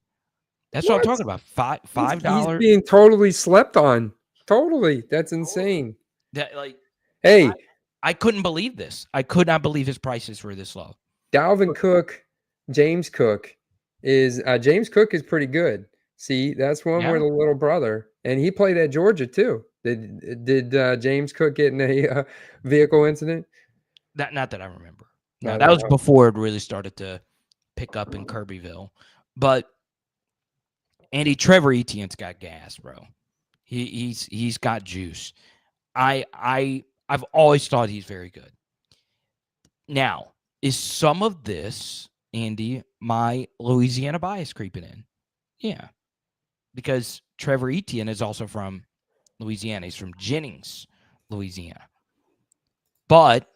That's what I'm talking about. $5. He's being totally slept on. Totally, that's insane. Hey, I couldn't believe this. I could not believe his prices were this low. Dalvin Cook, James Cook is pretty good. See, that's one with a little brother, and he played at Georgia too. Did James Cook get in a vehicle incident? Not that I remember. No, that was before it really started to pick up in Kirbyville. But Andy, Trevor Etienne's got gas, bro. He's got juice. I've always thought he's very good. Now, is some of this, Andy, my Louisiana bias creeping in? Yeah. Because Trevor Etienne is also from Louisiana. He's from Jennings, Louisiana. But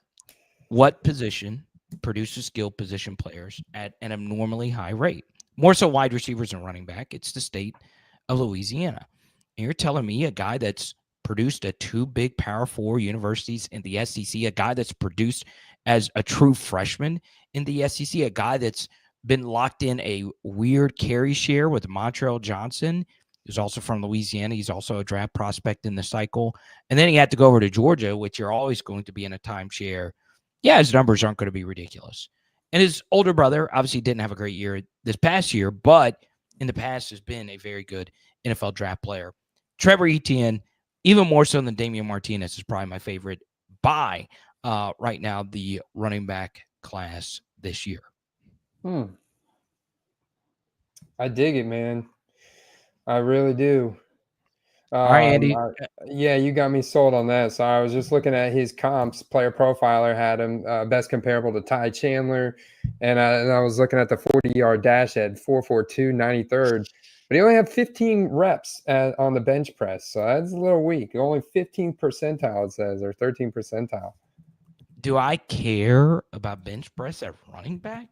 what position produces skilled position players at an abnormally high rate? More so wide receivers and running back. It's the state of Louisiana. And you're telling me a guy that's produced at two big Power 4 universities in the SEC, a guy that's produced as a true freshman in the SEC, a guy that's been locked in a weird carry share with Montrell Johnson, who's also from Louisiana. He's also a draft prospect in the cycle. And then he had to go over to Georgia, which you're always going to be in a timeshare. Yeah, his numbers aren't going to be ridiculous. And his older brother obviously didn't have a great year this past year, but in the past has been a very good NFL draft player. Trevor Etienne, even more so than Damien Martinez, is probably my favorite buy right now, the running back class this year. I dig it, man. I really do. All right, Andy. Yeah, you got me sold on that. So I was just looking at his comps. Player Profiler had him best comparable to Ty Chandler. And I was looking at the 40-yard dash at 4.42, 93rd. But he only had 15 reps on the bench press. So that's a little weak. Only 15 percentile, it says, or 13 percentile. Do I care about bench press at running back?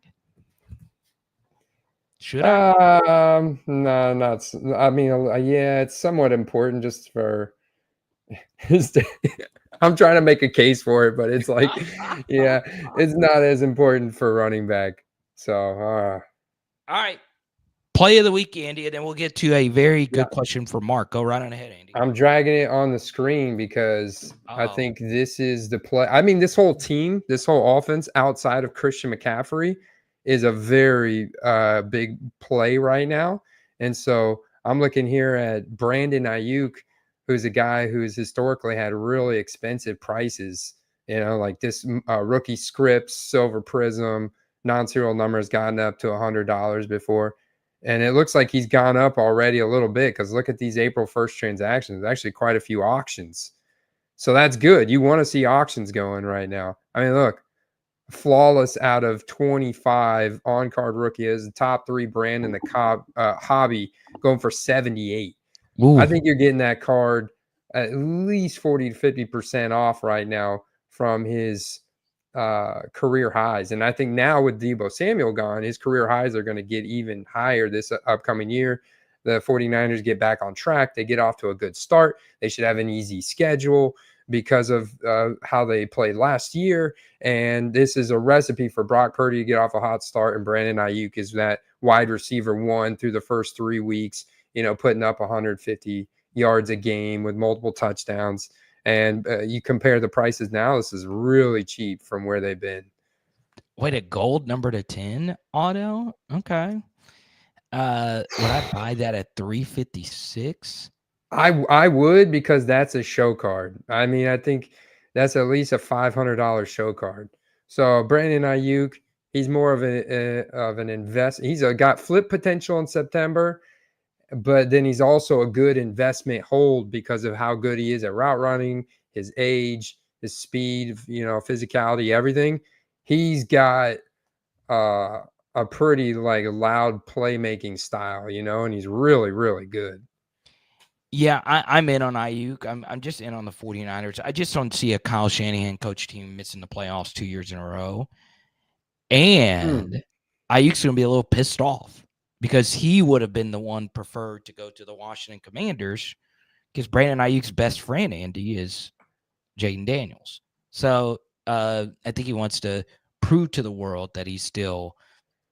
Should I? No, not. I mean, yeah, it's somewhat important just for his. I'm trying to make a case for it, but it's like, yeah, it's not as important for running back. So, all right. Play of the week, Andy, and then we'll get to a very good question for Mark. Go right on ahead, Andy. I'm dragging it on the screen because I think this is the play. I mean, this whole team, this whole offense outside of Christian McCaffrey is a very big play right now. And so I'm looking here at Brandon Aiyuk, who's a guy who's historically had really expensive prices, like this rookie scripts, silver prism, non-serial numbers gotten up to $100 before. And it looks like he's gone up already a little bit because look at these April 1st transactions. There's actually quite a few auctions. So that's good. You want to see auctions going right now. I mean, look, flawless out of 25 on-card rookie is the top 3 brand in the hobby, going for 78. Ooh. I think you're getting that card at least 40 to 50% off right now from his career highs. And I think now with Deebo Samuel gone, his career highs are going to get even higher this upcoming year. The 49ers get back on track. They get off to a good start. They should have an easy schedule because of how they played last year. And this is a recipe for Brock Purdy to get off a hot start. And Brandon Aiyuk is that wide receiver 1 through the first 3 weeks, putting up 150 yards a game with multiple touchdowns. And you compare the prices now, this is really cheap from where they've been. Wait, a gold number to 10 auto? Okay. Would I buy that at 356? I would, because that's a show card. I mean, I think that's at least a $500 show card. So Brandon Aiyuk, he's more of an invest. He's got flip potential in September, but then he's also a good investment hold because of how good he is at route running, his age, his speed, physicality, everything. He's got a pretty loud playmaking style, and he's really, really good. Yeah, I'm in on Aiyuk. I'm just in on the 49ers. I just don't see a Kyle Shanahan coach team missing the playoffs 2 years in a row. And Ayuk's going to be a little pissed off because he would have been the one preferred to go to the Washington Commanders, because Brandon Ayuk's best friend, Andy, is Jaden Daniels. So I think he wants to prove to the world that he's still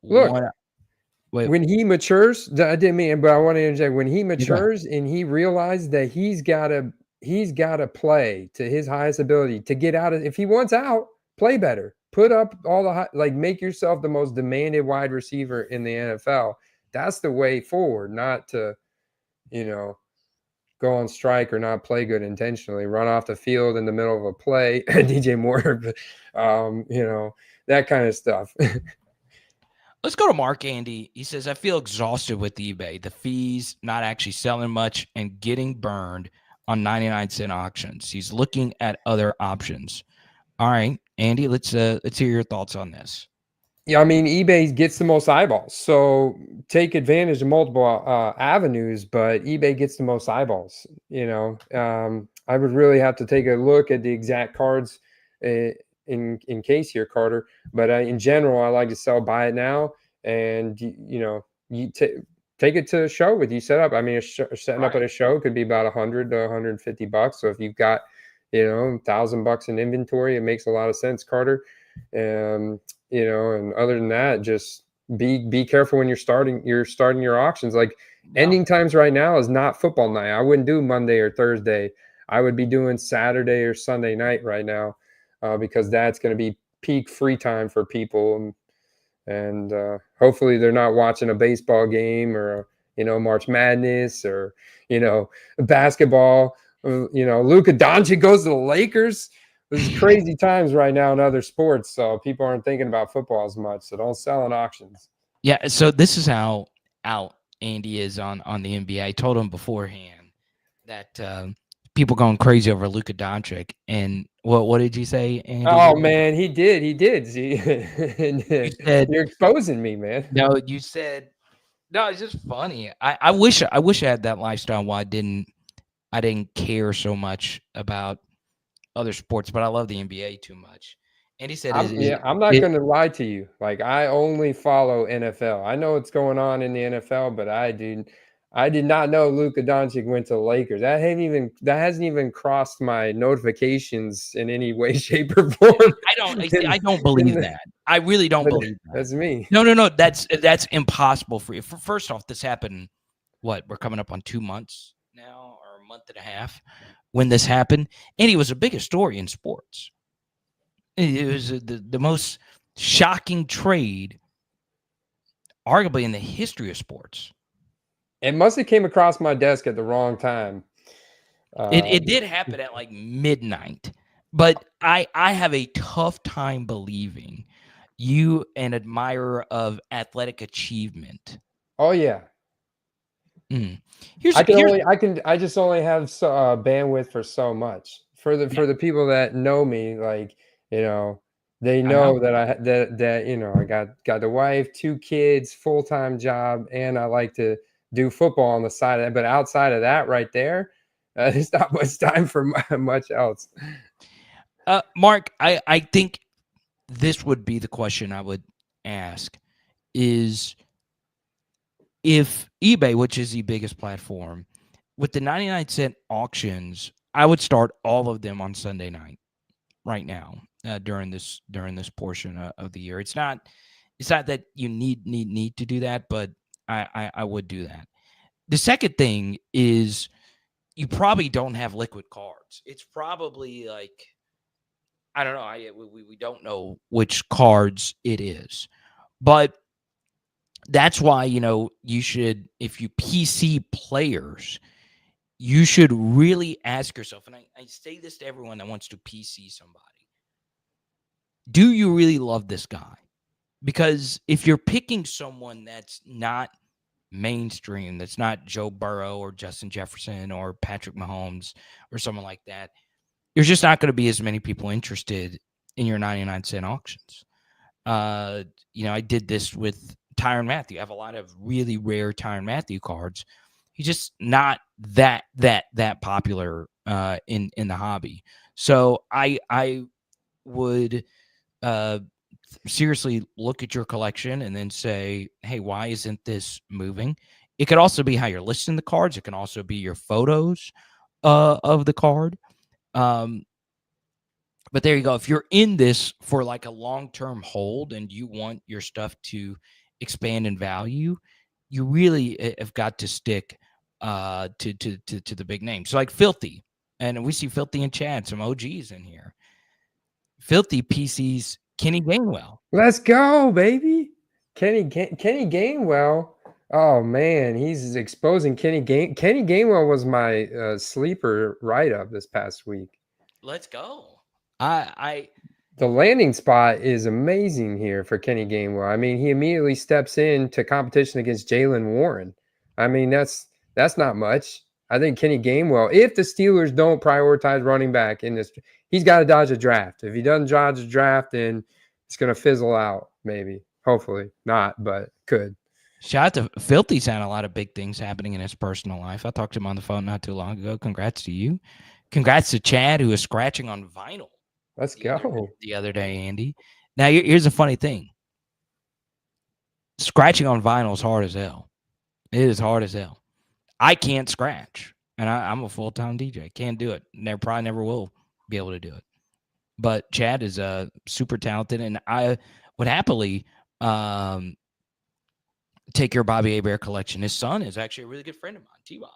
when he matures. I didn't mean, but I want to interject. When he matures and he realizes that he's got to play to his highest ability to get out of, if he wants out, play better, put up all the make yourself the most demanded wide receiver in the NFL. That's the way forward, not to, go on strike or not play good intentionally, run off the field in the middle of a play, DJ Moore, that kind of stuff. Let's go to Mark, Andy. He says, I feel exhausted with eBay. The fees, not actually selling much, and getting burned on 99-cent auctions. He's looking at other options. All right, Andy, let's hear your thoughts on this. Yeah, I mean, eBay gets the most eyeballs, so take advantage of multiple avenues, but eBay gets the most eyeballs. I would really have to take a look at the exact cards in case here, Carter. But in general, I like to sell, buy it now, and you take it to a show with you set up. I mean, setting up at a show could be about $100 to $150. So if you've got $1,000 in inventory, it makes a lot of sense, Carter. And other than that, just be careful when you're starting your auctions. Ending times right now is not football night. I wouldn't do Monday or Thursday. I would be doing Saturday or Sunday night right now, because that's going to be peak free time for people. And hopefully they're not watching a baseball game or March Madness or basketball. Luka Doncic goes to the Lakers. This is crazy times right now in other sports, so people aren't thinking about football as much. So don't sell in auctions. Yeah, so this is how out Andy is on the NBA. I told him beforehand that people going crazy over Luka Doncic, and what did you say, Andy? Oh man, he did. See, you're exposing me, man. No, you said no. It's just funny. I wish I had that lifestyle. Why I didn't care so much about other sports, but I love the NBA too much. And he said, I'm not going to lie to you. I only follow NFL. I know what's going on in the NFL, but I did not know Luka Doncic went to the Lakers. That hasn't even crossed my notifications in any way, shape, or form. I don't believe that. I really don't believe that. That's me. No. That's impossible for you. First off, this happened. What, we're coming up on 2 months now, or a month and a half when this happened, and it was the biggest story in sports. It was the most shocking trade, arguably in the history of sports. It must have came across my desk at the wrong time. It did happen at midnight, but I have a tough time believing you, an admirer of athletic achievement. Oh yeah. I just only have bandwidth for so much. For the people that know me, They I know know. that I got the wife, 2 kids, full-time job, and I like to do football on the side of that. But outside of that, right there, there's not much time for much else. Mark, I think this would be the question I would ask is if eBay, which is the biggest platform, with the 99-cent auctions, I would start all of them on Sunday night right now during this portion of the year. It's not that you need to do that, but I would do that. The second thing is you probably don't have liquid cards. It's probably like I don't know. We don't know which cards it is, but that's why you should, if you PC players, you should really ask yourself, and I say this to everyone that wants to PC somebody: do you really love this guy? Because if you're picking someone that's not mainstream, that's not Joe Burrow or Justin Jefferson or Patrick Mahomes or someone like that, you're just not going to be as many people interested in your 99-cent auctions. I did this with Tyrann Mathieu. I have a lot of really rare Tyrann Mathieu cards. He's just not that popular in the hobby. So I would seriously look at your collection and then say, hey, why isn't this moving? It could also be how you're listing the cards. It can also be your photos of the card. But there you go. If you're in this for like a long-term hold and you want your stuff to expand in value, you really have got to stick to the big names. So like Filthy, and we see Filthy and Chad, some OGs in here. Filthy PCs Kenny Gainwell. Let's go, baby. Kenny Gainwell. Oh man, he's exposing Kenny Gainwell was my sleeper write-up this past week. Let's go. The landing spot is amazing here for Kenny Gainwell. I mean, he immediately steps into competition against Jalen Warren. I mean, that's not much. I think Kenny Gainwell, if the Steelers don't prioritize running back in this, he's got to dodge a draft. If he doesn't dodge a draft, then it's going to fizzle out, maybe. Hopefully not, but could. Shout out to Filthy's had a lot of big things happening in his personal life. I talked to him on the phone not too long ago. Congrats to you. Congrats to Chad, who is scratching on vinyl. Let's go. The other day, Andy. Now, here's a funny thing. Scratching on vinyl is hard as hell. It is hard as hell. I can't scratch, and I'm a full-time DJ. Can't do it. Probably never will be able to do it. But Chad is super talented, and I would happily take your Bobby Hebert collection. His son is actually a really good friend of mine, T-Bob.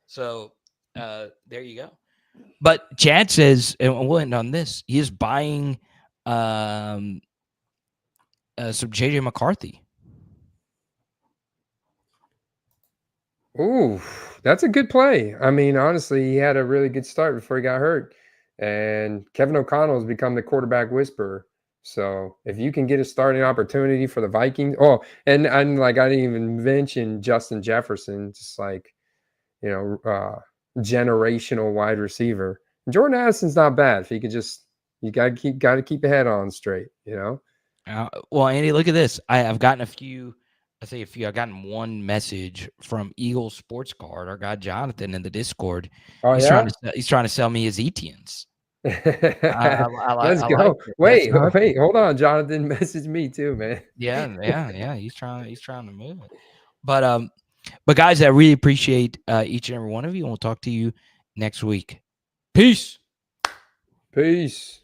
So there you go. But Chad says, and we'll end on this, he is buying some J.J. McCarthy. Ooh, that's a good play. I mean, honestly, he had a really good start before he got hurt. And Kevin O'Connell has become the quarterback whisperer. So if you can get a starting opportunity for the Vikings, and like I didn't even mention Justin Jefferson, just like generational wide receiver. Jordan Addison's not bad. If he could you got to keep the head on straight, Well, Andy, look at this. I've gotten a few. I say a few. I've gotten one message from Eagle Sports Card, our guy Jonathan, in the Discord. Oh, he's trying to sell me his Etiennes. Let's go. Wait, hold on. Jonathan messaged me too, man. Yeah. He's trying to move it. But guys, I really appreciate each and every one of you, and we'll talk to you next week. Peace. Peace.